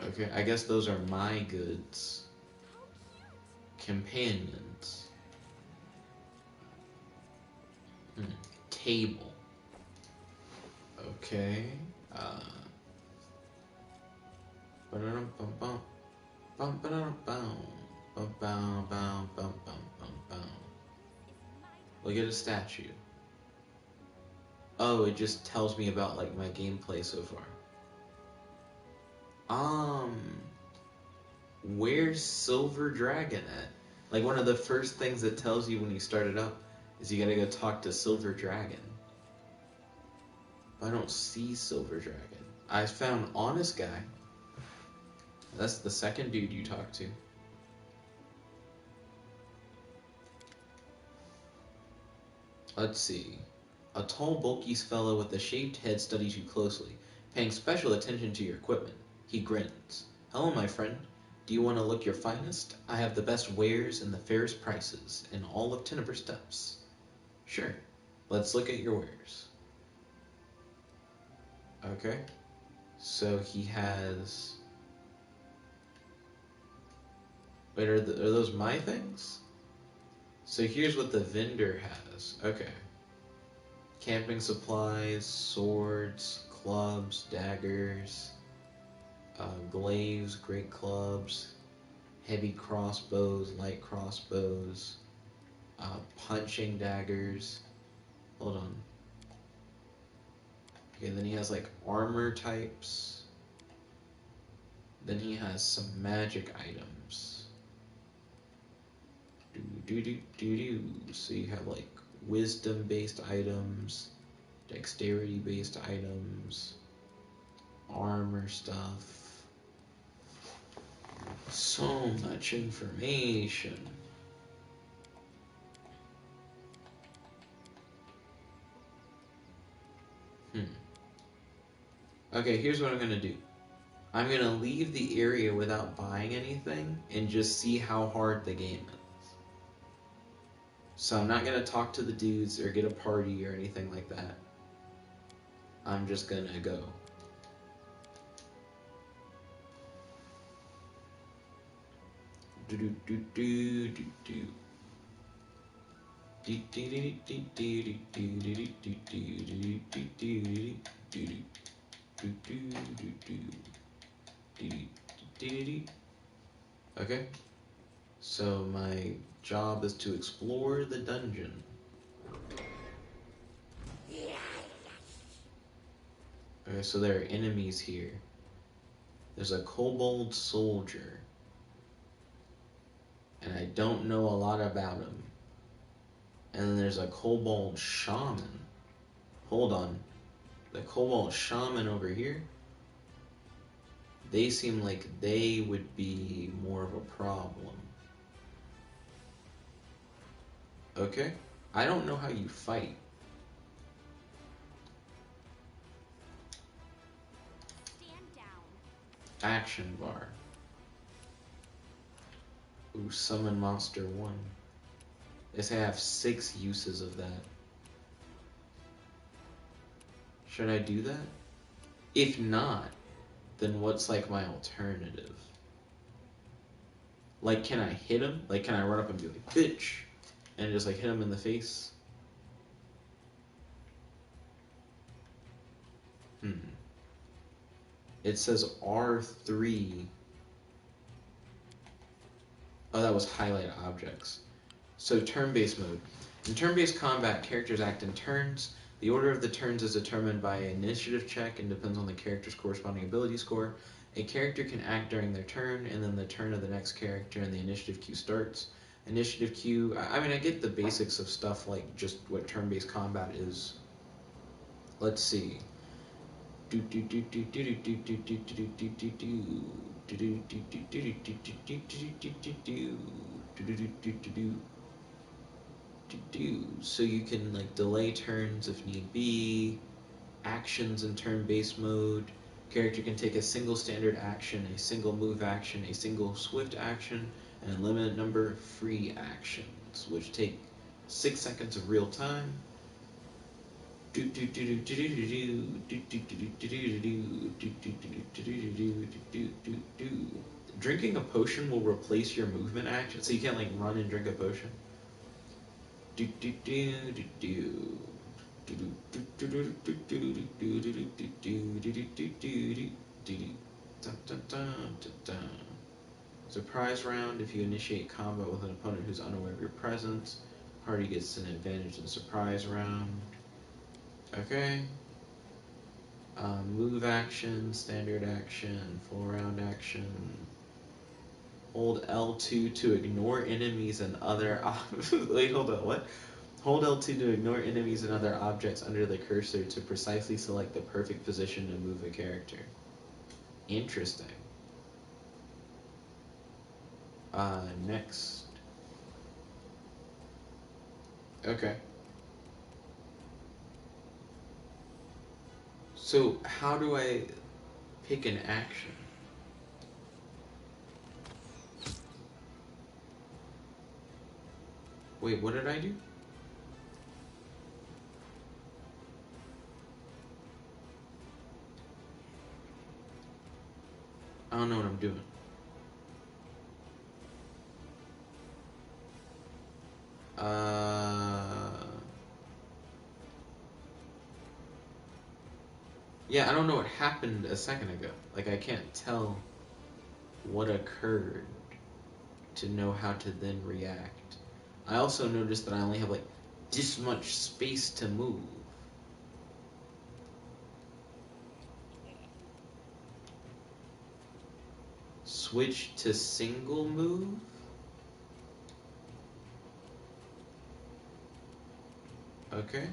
Okay, I guess those are my goods. Companions. Table. Okay. Look at a statue. Oh, it just tells me about my gameplay so far. Where's Silver Dragon at? One of the first things it tells you when you start it up is you gotta go talk to Silver Dragon. But I don't see Silver Dragon. I found Honest Guy. That's the second dude you talk to. Let's see. A tall, bulky fellow with a shaved head studies you closely, paying special attention to your equipment. He grins. Hello, my friend. Do you want to look your finest? I have the best wares and the fairest prices in all of Tenebrous Depths. Sure. Let's look at your wares. Okay. So he has... Wait, are those my things? So here's what the vendor has. Okay. Camping supplies, swords, clubs, daggers, glaives, great clubs, heavy crossbows, light crossbows, punching daggers. Hold on. Okay, then he has armor types. Then he has some magic items. So you have wisdom-based items, dexterity-based items, armor stuff. So much information. Okay, here's what I'm gonna do. I'm gonna leave the area without buying anything and just see how hard the game is. So I'm not gonna talk to the dudes or get a party or anything like that. I'm just gonna go. Okay, so my job is to explore the dungeon. Okay, so there are enemies here. There's a kobold soldier. And I don't know a lot about him. And then there's a kobold shaman. Hold on. The kobold shaman over here? They seem like they would be more of a problem. Okay. I don't know how you fight.
Stand down.
Action bar. Ooh, summon monster 1. They say I have 6 uses of that. Should I do that? If not, then what's like my alternative? Like, can I hit him? Like, can I run up and be like, bitch? And just like hit him in the face? It says R3. Oh, that was highlight objects. So turn-based mode. In turn-based combat, characters act in turns. The order of the turns is determined by an initiative check and depends on the character's corresponding ability score. A character can act during their turn, and then the turn of the next character, and the initiative queue starts. Initiative queue, I mean, I get the basics of stuff like just what turn-based combat is. Let's see. So you can like delay turns if need be. Actions in turn-based mode. Character can take a single standard action, a single move action, a single swift action, and a limited number of free actions, which take 6 seconds of real time. Drinking a potion will replace your movement action, so you can't like run and drink a potion. Surprise round. If you initiate combat with an opponent who's unaware of your presence, party gets an advantage in the surprise round. Okay. Move action, standard action, full round action. Hold L2 to ignore enemies and other. Wait, hold on. What? Hold L2 to ignore enemies and other objects under the cursor to precisely select the perfect position to move a character. Interesting. Next. Okay. So, how do I pick an action? Wait, what did I do? I don't know what I'm doing. Yeah, I don't know what happened a second ago. Like, I can't tell what occurred to know how to then react. I also noticed that I only have, like, this much space to move. Switch to single move? Okay.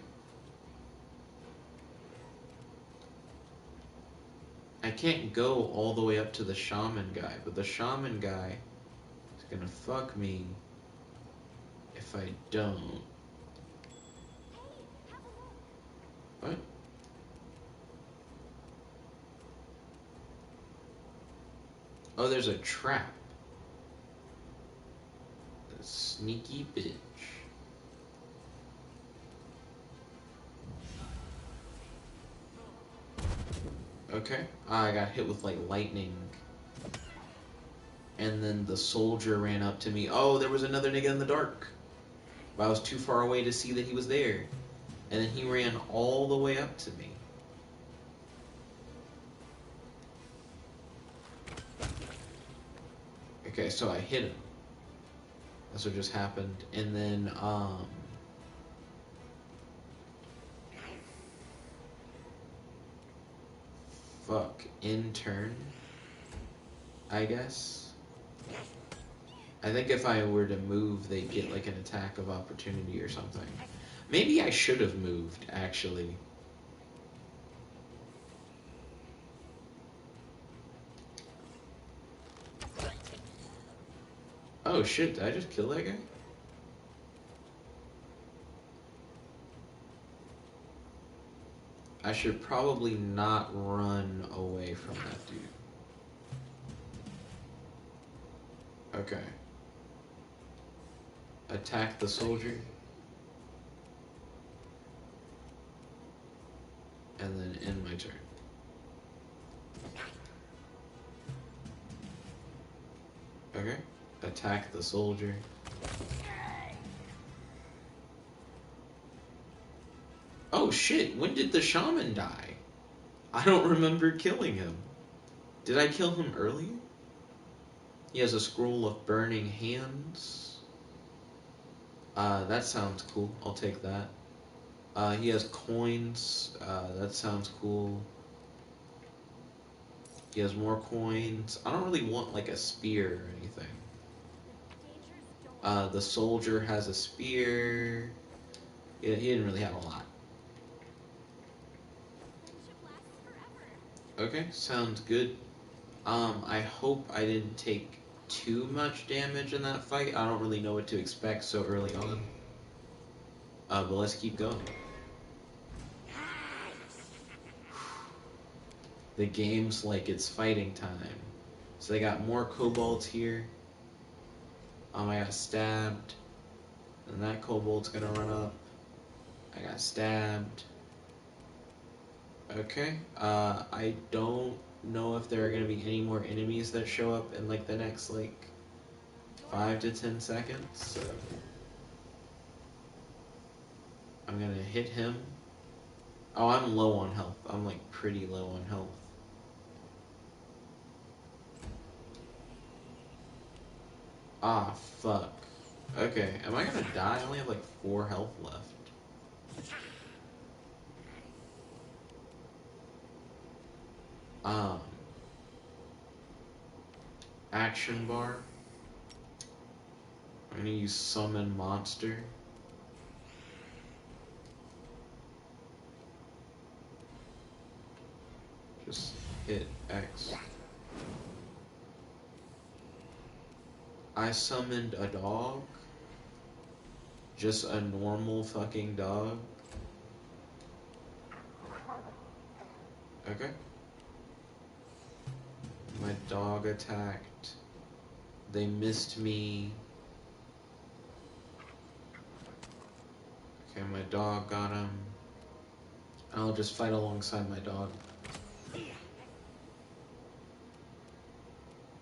I can't go all the way up to the shaman guy, but the shaman guy is gonna fuck me if I don't. What? Oh, there's a trap. A sneaky bitch. Okay. I got hit with like lightning. And then the soldier ran up to me. Oh, there was another nigga in the dark. But I was too far away to see that he was there. And then he ran all the way up to me. Okay, so I hit him. That's what just happened. And then, fuck. In turn, I guess. I think if I were to move, they'd get like an attack of opportunity or something. Maybe I should have moved, actually. Oh shit, did I just kill that guy? I should probably not run away from that dude. Okay. Attack the soldier. And then end my turn. Okay. Attack the soldier. Oh shit, when did the shaman die? I don't remember killing him. Did I kill him earlier? He has a scroll of burning hands. That sounds cool. I'll take that. He has coins. That sounds cool. He has more coins. I don't really want like a spear or anything. The soldier has a spear. He didn't really have a lot. Okay, sounds good. I hope I didn't take too much damage in that fight. I don't really know what to expect so early on. But let's keep going. The game's like it's fighting time. So they got more kobolds here. I got stabbed. And that kobold's gonna run up. I got stabbed. Okay. I don't know if there are gonna be any more enemies that show up in like the next like 5 to 10 seconds. So I'm gonna hit him. Oh, I'm low on health. I'm like pretty low on health. Ah, fuck. Okay, am I gonna die? I only have like 4 health left. Action bar. I'm gonna use summon monster. Just hit X. I summoned a dog. Just a normal fucking dog. Okay. My dog attacked. They missed me. Okay, my dog got him. I'll just fight alongside my dog.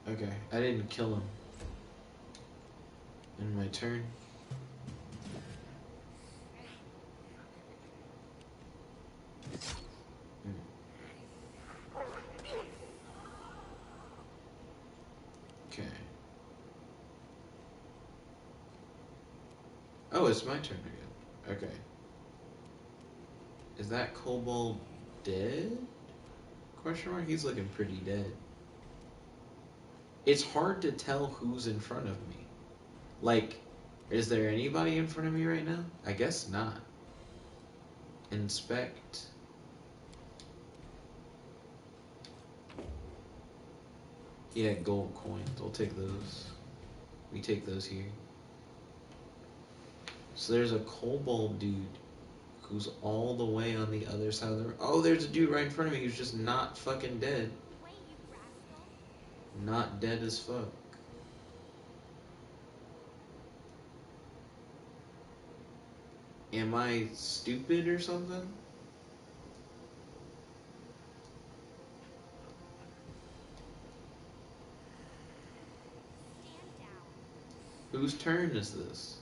Okay, I didn't kill him. In my turn. Okay. Oh, it's my turn again. Okay. Is that kobold dead? Question mark? He's looking pretty dead. It's hard to tell who's in front of me. Like, is there anybody in front of me right now? I guess not. Inspect. Yeah, gold coins. I'll take those. We take those here. So there's a kobold dude who's all the way on the other side of the room. Oh, there's a dude right in front of me who's just not fucking dead. Not dead as fuck. Am I stupid or something? Whose turn is this?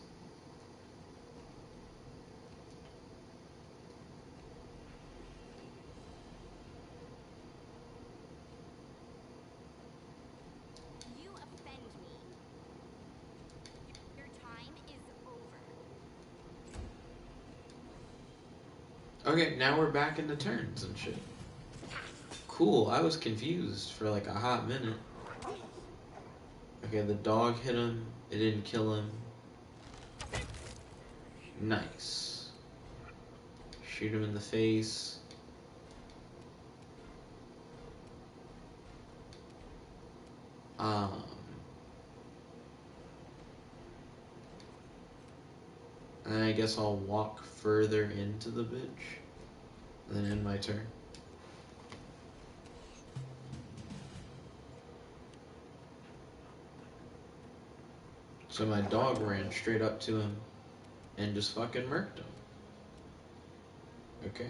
You offend me. Your time is over.
Okay, now we're back into turns and shit. Cool, I was confused for like a hot minute. Okay, the dog hit him. It didn't kill him. Nice. Shoot him in the face. And then I guess I'll walk further into the bitch. And then end my turn. So my dog ran straight up to him and just fucking murked him. Okay.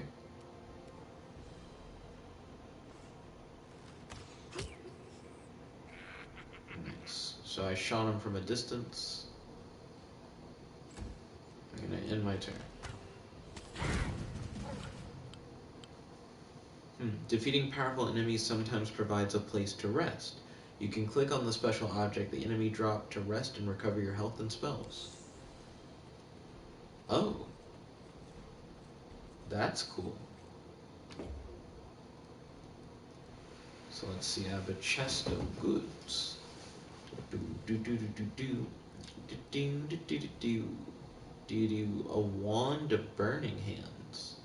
Nice. So I shot him from a distance. I'm gonna end my turn. Defeating powerful enemies sometimes provides a place to rest. You can click on the special object the enemy dropped to rest and recover your health and spells. Oh. That's cool. So let's see, I have a chest of goods. A wand of burning hands.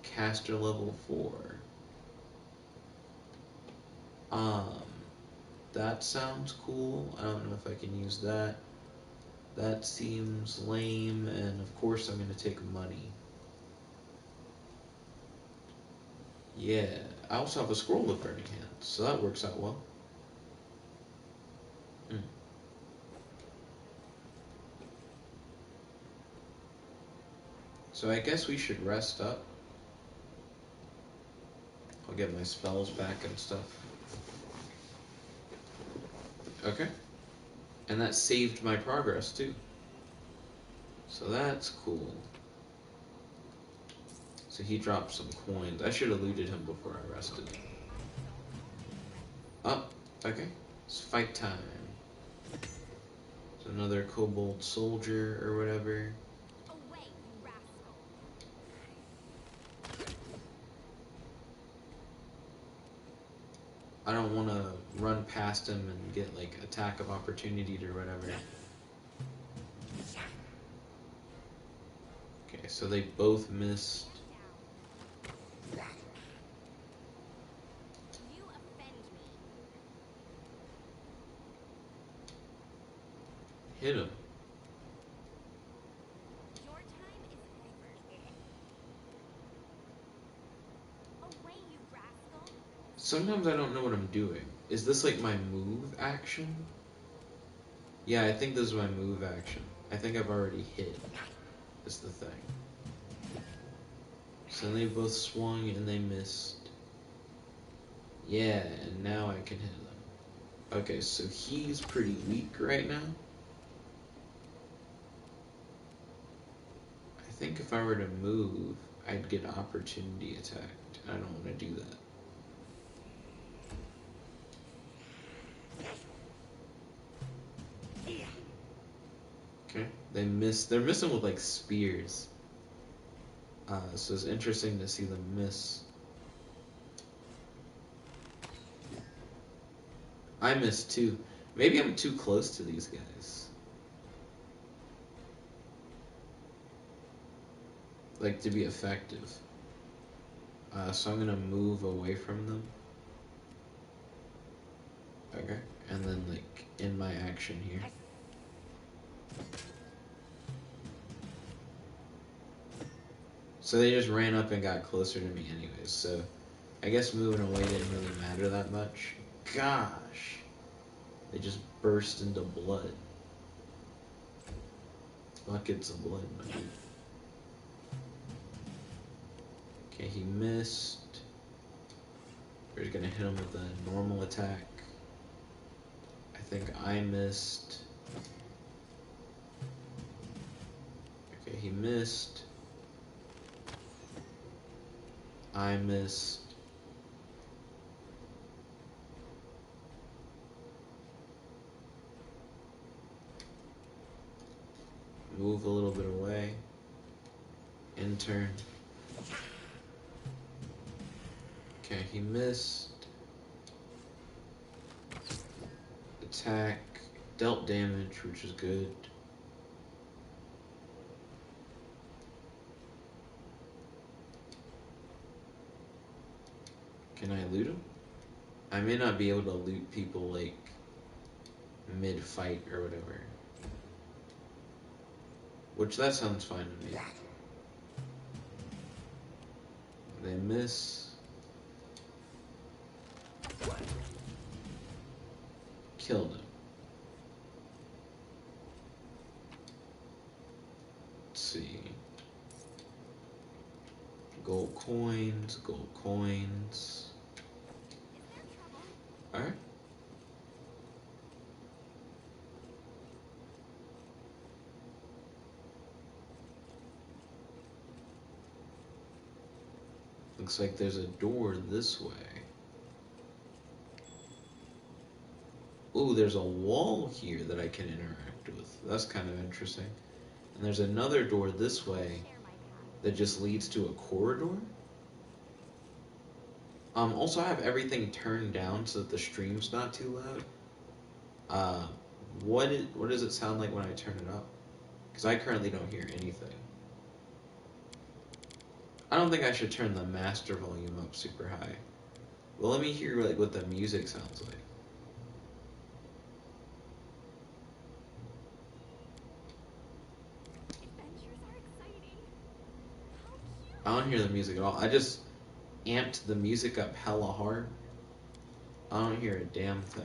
Caster level 4. That sounds cool. I don't know if I can use that. That seems lame, and of course I'm gonna take money. Yeah, I also have a scroll of burning hands, so that works out well. So I guess we should rest up. I'll get my spells back and stuff. Okay. And that saved my progress too. So that's cool. So he dropped some coins. I should have looted him before I rested. Oh, okay. It's fight time. So another kobold soldier or whatever.
Away, you rascal.
I don't want to run past him and get like attack of opportunity or whatever. Okay, so they both missed.
You offend me.
Hit him.
Your time is over. Away, you rascal.
Sometimes I don't know what I'm doing. Is this like my move action? Yeah, I think this is my move action. I think I've already hit. Is the thing. So they both swung and they missed. Yeah, and now I can hit them. Okay, so he's pretty weak right now. I think if I were to move, I'd get opportunity attacked. I don't want to do that. Okay, they miss. They're missing with like spears. So it's interesting to see them miss. I missed too. Maybe I'm too close to these guys. Like to be effective. So I'm gonna move away from them. Okay, and then like in my action here. So they just ran up and got closer to me anyways, so I guess moving away didn't really matter that much. Gosh. They just burst into blood. Buckets of blood, my dude. Okay, he missed. We're just gonna hit him with a normal attack. I think I missed. Okay, he missed. I missed. Move a little bit away. In turn. Okay, he missed. Attack. Dealt damage, which is good. Can I loot him? I may not be able to loot people like mid-fight or whatever. Which that sounds fine to me. They miss. Killed him. Let's see. Gold coins, gold coins.
Is there trouble?
Alright. Looks like there's a door this way. Ooh, there's a wall here that I can interact with. That's kind of interesting. And there's another door this way
Share my path.
that just leads to a corridor. Also I have everything turned down so that the stream's not too loud. What does it sound like when I turn it up? Because I currently don't hear anything. I don't think I should turn the master volume up super high. Well, let me hear like what the music sounds like.
Adventures are exciting. How cute.
I don't hear the music at all. I just amped the music up hella hard. I don't hear a damn thing.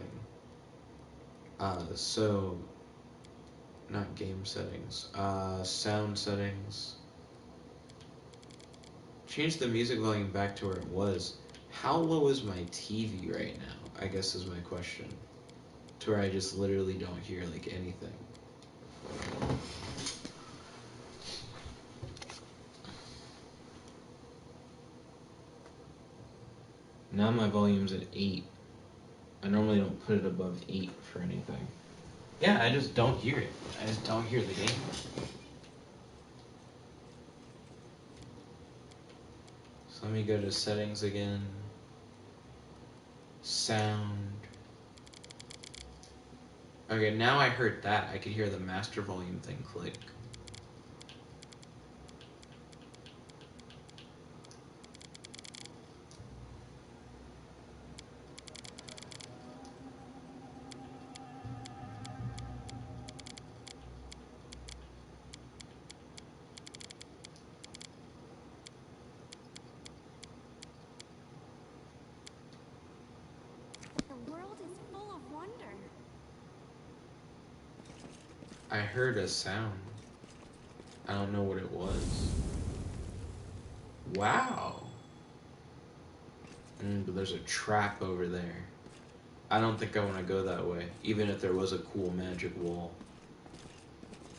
So not game settings. Sound settings. Change the music volume back to where it was. How low is my TV right now? I guess is my question. To where I just literally don't hear like anything. Now my volume's at 8. I normally don't put it above 8 for anything. Yeah, I just don't hear it. I just don't hear the game. So let me go to settings again. Sound. Okay, now I heard that. I could hear the master volume thing click.
The world is full of wonder.
I heard a sound. I don't know what it was. Wow. But there's a trap over there. I don't think I want to go that way, even if there was a cool magic wall.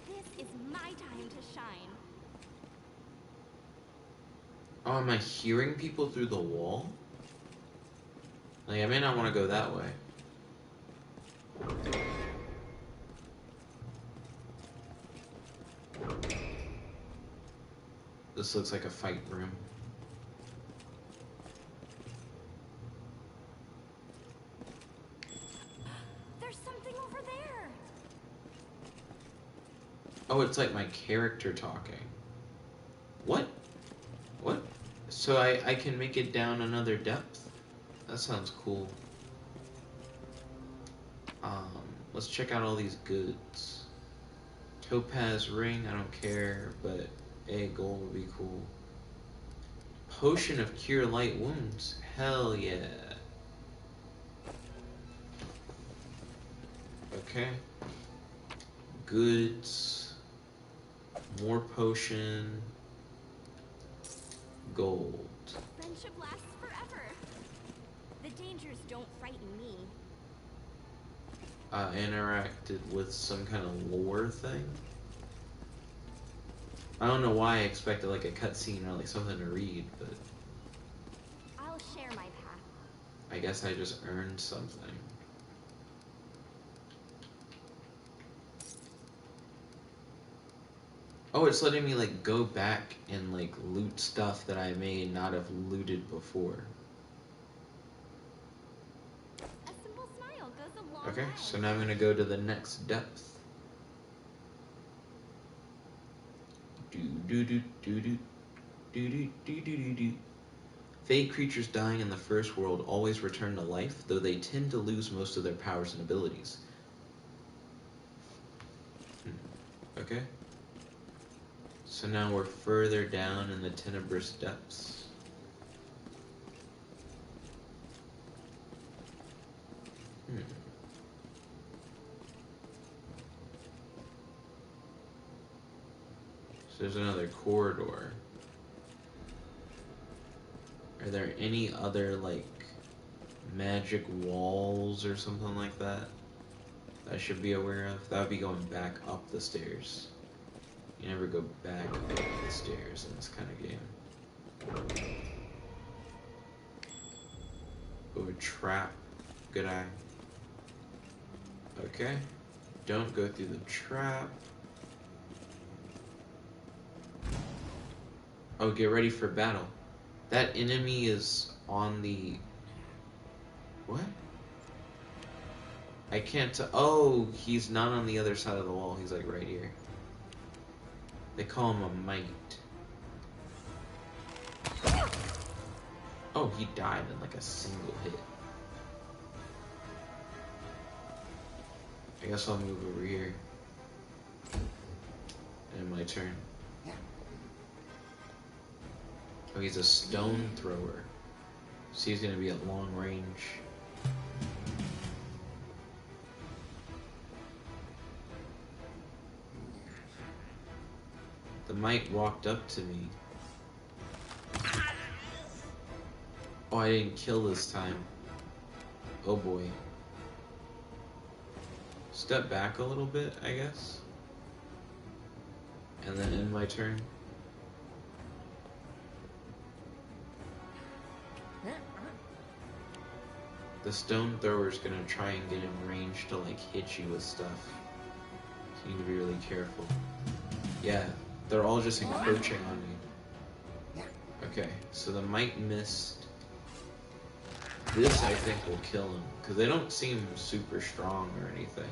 This is my time to shine.
Oh, am I hearing people through the wall? Like, I may not want to go that way. This looks like a fight room.
There's something over there.
Oh, it's like my character talking. What? What? So I can make it down another depth? That sounds cool. Let's check out all these goods. Topaz ring, I don't care, but a gold would be cool. Potion of cure light wounds. Hell yeah. Okay. Goods. More potion. Gold.
Friendship lasts forever. The dangers don't frighten me.
Interacted with some kind of lore thing. I don't know why I expected like a cutscene or like something to read, but
I'll share my path.
I guess I just earned something. Oh, it's letting me like go back and like loot stuff that I may not have looted before.
goes a long
Okay,
way.
so now I'm gonna go to the next depth. Do do do do do do do do do do. Fey creatures dying in the first world always return to life, though they tend to lose most of their powers and abilities. Okay. So now we're further down in the tenebrous depths. So there's another corridor. Are there any other, like, magic walls or something like that I should be aware of? That would be going back up the stairs. You never go back up the stairs in this kind of game. Oh, a trap. Good eye. Okay. Don't go through the trap. Oh, get ready for battle. That enemy is on the... What? I can't tell. Oh, he's not on the other side of the wall. He's like right here. They call him a mite. Oh, he died in like a single hit. I guess I'll move over here. And my turn. Oh, he's a stone thrower. So he's gonna be at long range. The mite walked up to me. Oh, I didn't kill this time. Oh boy. Step back a little bit, I guess. And then end my turn. The stone thrower's gonna try and get in range to like hit you with stuff. So you need to be really careful. Yeah, they're all just encroaching on you. Okay, so the mite missed. This I think will kill him, because they don't seem super strong or anything.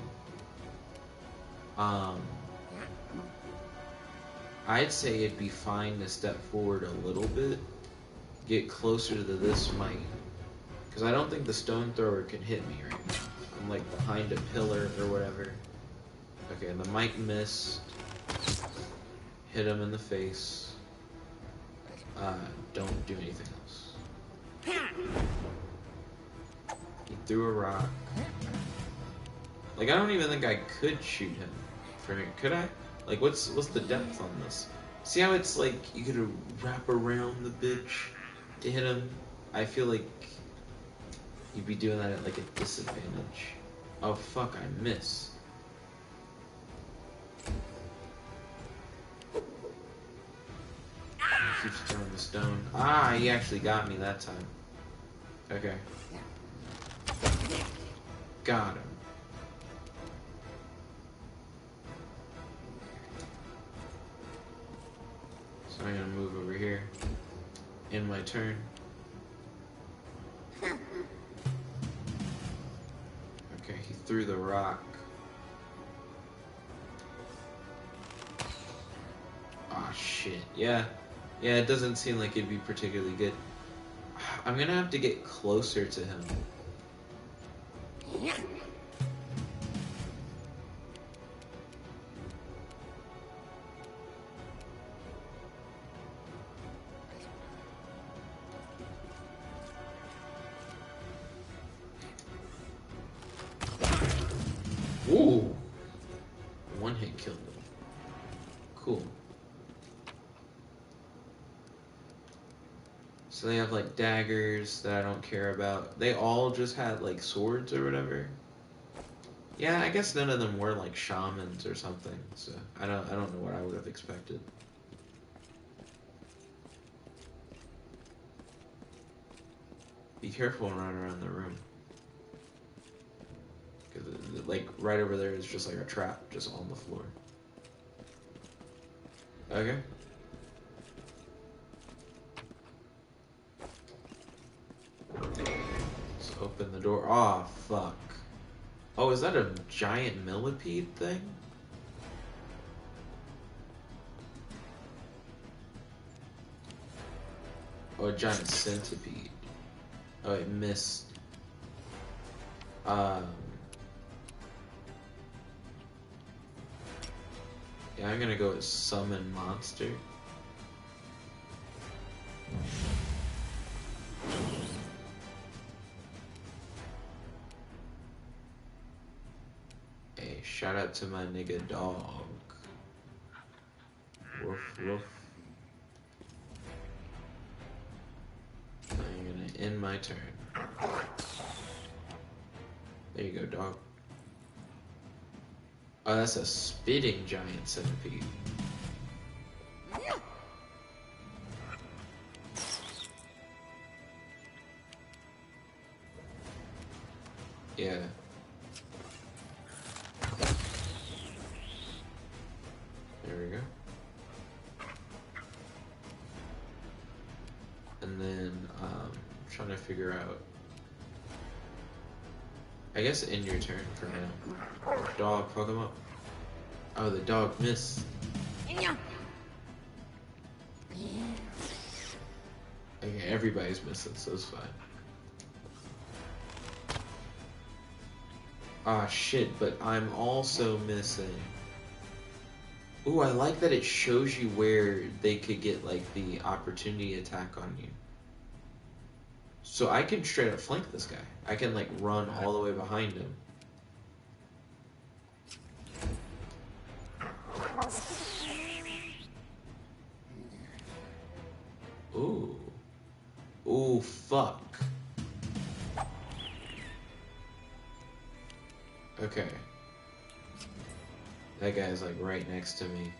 I'd say it'd be fine to step forward a little bit, get closer to this mite. Because I don't think the stone thrower can hit me right now. I'm like behind a pillar or whatever. Okay, the mite missed. Hit him in the face. Don't do anything else. He threw a rock. Like, I don't even think I could shoot him. Could I? Like, what's the depth on this? See how it's like you gotta wrap around the bitch to hit him? I feel like you'd be doing that at like a disadvantage. Oh fuck, I miss. He keeps throwing the stone. Ah, he actually got me that time. Okay. Got him. So I'm gonna move over here. In my turn. Okay, he threw the rock. Ah, shit. Yeah, it doesn't seem like it'd be particularly good. I'm gonna have to get closer to him. Ooh! One hit killed him. Cool. So they have like daggers that I don't care about. They all just had like swords or whatever. Yeah, I guess none of them were like shamans or something. So I don't know what I would have expected. Be careful and run around the room. Cause like right over there is just like a trap just on the floor. Okay. Let's open the door. Aw, fuck. Oh, is that a giant millipede thing? Oh, a giant centipede. Oh, it missed. Yeah, I'm gonna go with summon monster. Hey, shout out to my nigga dog. Woof woof. I'm gonna end my turn. There you go, dog. Oh, that's a spitting giant centipede. Yeah. There we go. And then, I'm trying to figure out... I guess end your turn for now. Dog, fuck him up. Oh, the dog missed. Okay, everybody's missing, so it's fine. Ah, shit, but I'm also missing. Ooh, I like that it shows you where they could get, like, the opportunity attack on you. So I can straight up flank this guy. I can, like, run all the way behind him. Ooh. Ooh, fuck. Okay. That guy's, like, right next to me.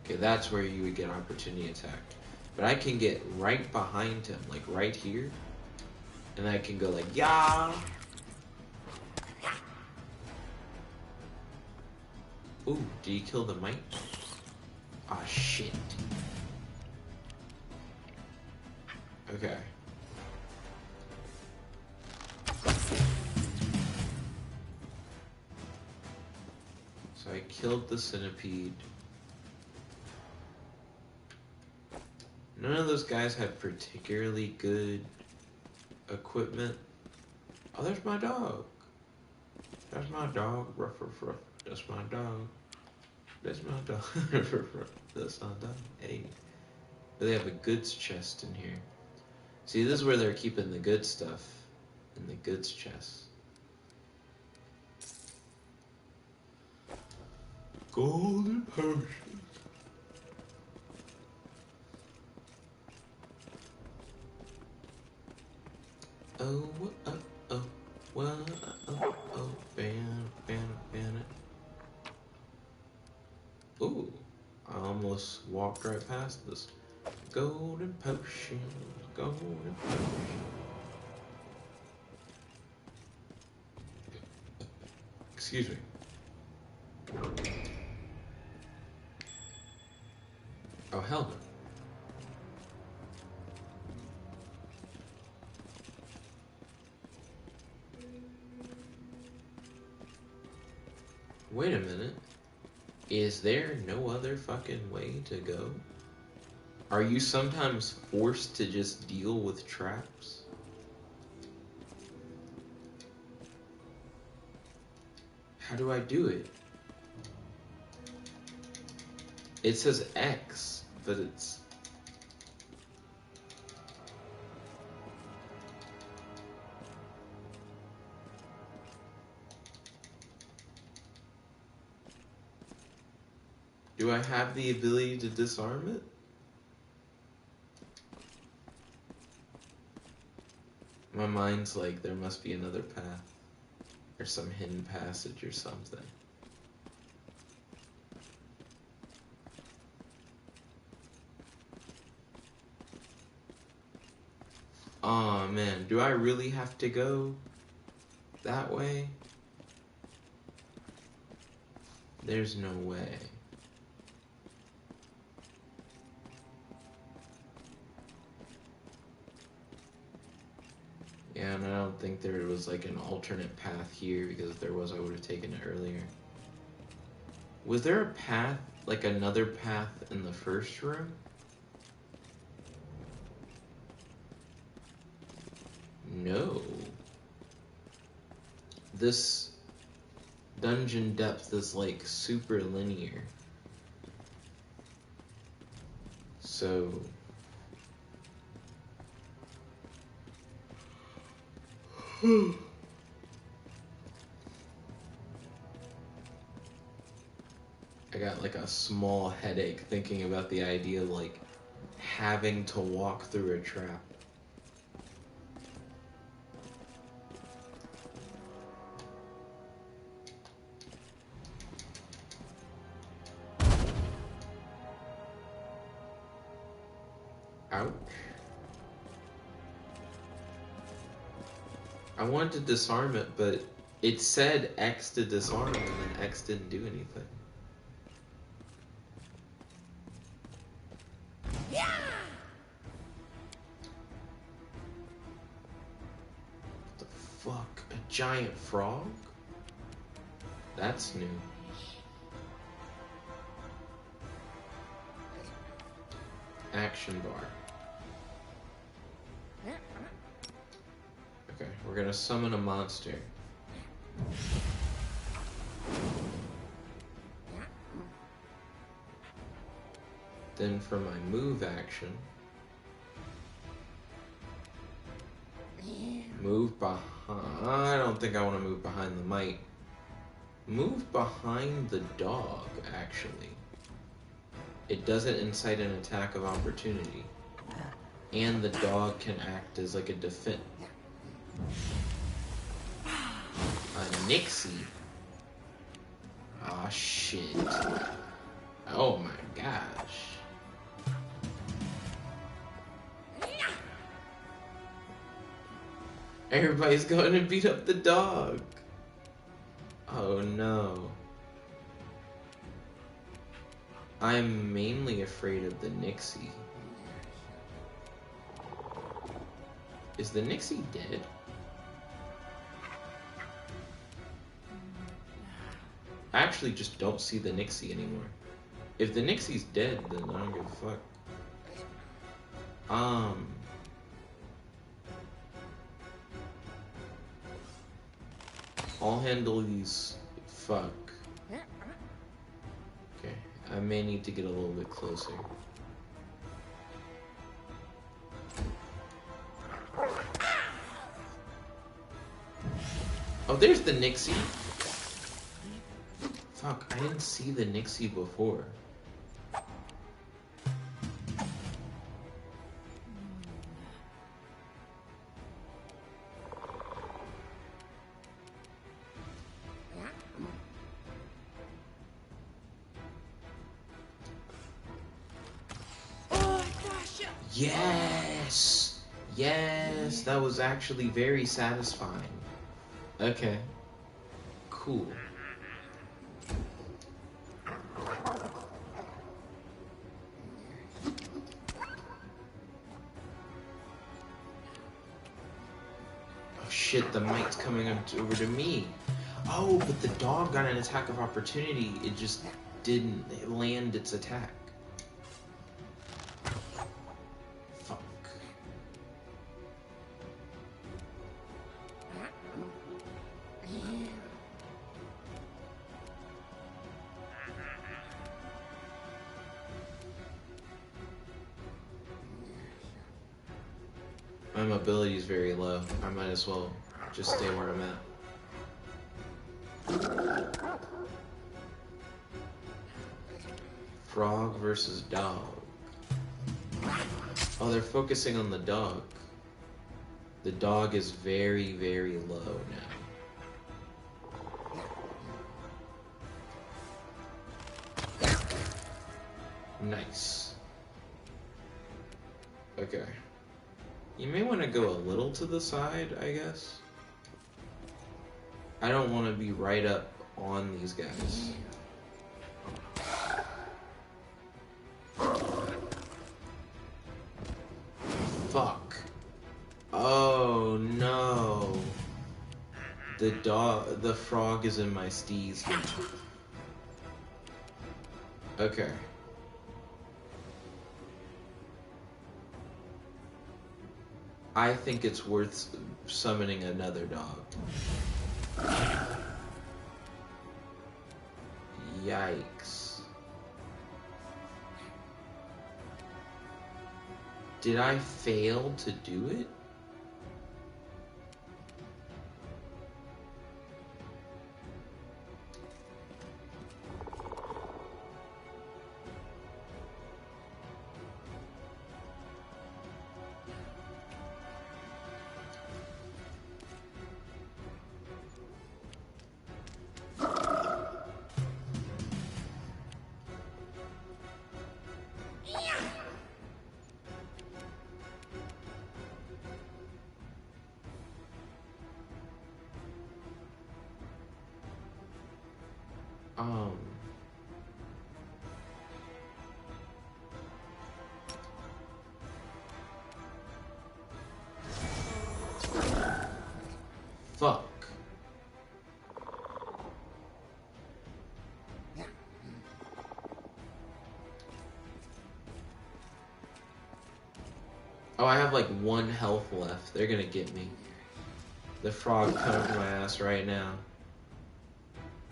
Okay, that's where you would get opportunity attacked. But I can get right behind him, like right here. And I can go like, yeah. Ooh, did you kill the mite? Ah, shit. Okay. So I killed the centipede. None of those guys had particularly good equipment. Oh, there's my dog. That's my dog. Ruff, ruff, ruff. That's my dog. That's my dog. Ruff, ruff, ruff. That's my dog. Hey. But they have a goods chest in here. See, this is where they're keeping the good stuff. In the goods chest. Golden potion. Oh, oh, oh, well, oh, ban it. Ooh, I almost walked right past this. Golden potion, golden potion. Excuse me. Oh, hell no. Wait a minute. Is there no other fucking way to go? Are you sometimes forced to just deal with traps? How do I do it? It says X, but it's... Do I have the ability to disarm it? My mind's like, there must be another path. Or some hidden passage or something. Aw, man. Do I really have to go that way? There's no way. And I don't think there was like an alternate path here, because if there was, I would have taken it earlier. Was there a path, like another path in the first room? No. This dungeon depth is like super linear. So I got like a small headache thinking about the idea of like having to walk through a trap. Ouch. I wanted to disarm it, but it said X to disarm, and then X didn't do anything.
Yeah!
What the fuck? A giant frog? That's new. Action bar. Okay, we're gonna summon a monster. Then for my move action, move behind. I don't think I want to move behind the mite. Move behind the dog, actually. It doesn't incite an attack of opportunity. And the dog can act as like a defense. A Nixie. Aw, shit. Oh my gosh. Everybody's going to beat up the dog. Oh no. I'm mainly afraid of the Nixie. Is the Nixie dead? I actually just don't see the Nixie anymore. If the Nixie's dead, then I don't give a fuck. I'll handle these. Fuck. Okay, I may need to get a little bit closer. Oh, there's the Nixie. Fuck, I didn't see the Nixie before. Yes! Yes, that was actually very satisfying. Okay. Cool. Oh shit, the mite's coming over to me. Oh, but the dog got an attack of opportunity. It just didn't land its attack. Fuck. My mobility is very low. I might as well just stay where I'm at. Frog versus dog. Oh, they're focusing on the dog. The dog is very, very low now. Nice. Okay. You may want to go a little to the side, I guess. I don't want to be right up on these guys. Fuck. Oh no. The frog is in my steez. Okay. I think it's worth summoning another dog. Yikes. Did I fail to do it? Fuck. Oh, I have like 1 health left. They're gonna get me. The frog coming for my ass right now.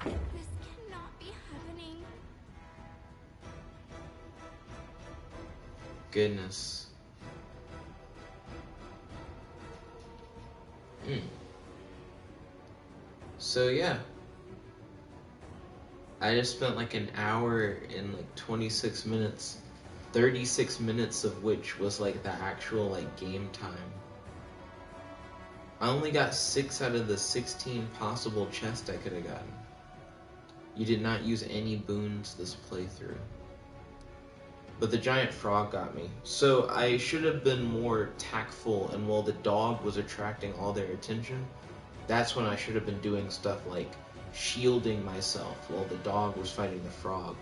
This cannot be happening.
Goodness. So yeah. I just spent like an hour and like 26 minutes. 36 minutes of which was like the actual like game time. I only got 6 out of the 16 possible chests I could have gotten. You did not use any boons this playthrough. But the giant frog got me. So I should have been more tactful, and while the dog was attracting all their attention, that's when I should have been doing stuff like shielding myself while the dog was fighting the frog.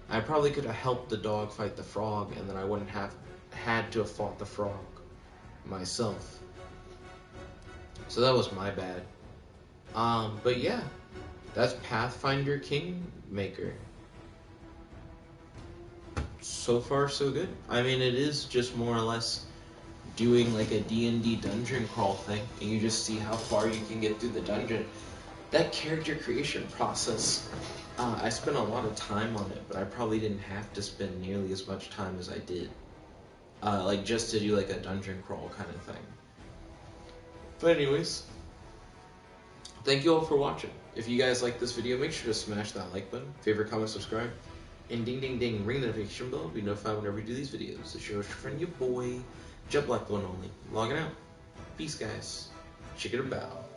I probably could have helped the dog fight the frog, and then I wouldn't have had to have fought the frog myself. So that was my bad. But yeah, that's Pathfinder Kingmaker. So far, so good. I mean, it is just more or less doing like a D&D dungeon crawl thing, and you just see how far you can get through the dungeon. That character creation process, I spent a lot of time on it, but I probably didn't have to spend nearly as much time as I did. Like just to do like a dungeon crawl kind of thing. But anyways, thank you all for watching. If you guys like this video, make sure to smash that like button, favorite, comment, subscribe, and ding ding ding, ring the notification bell to be notified whenever we do these videos. The show is your friend, your boy, Jet Black One Only, logging out. Peace, guys. Check it about.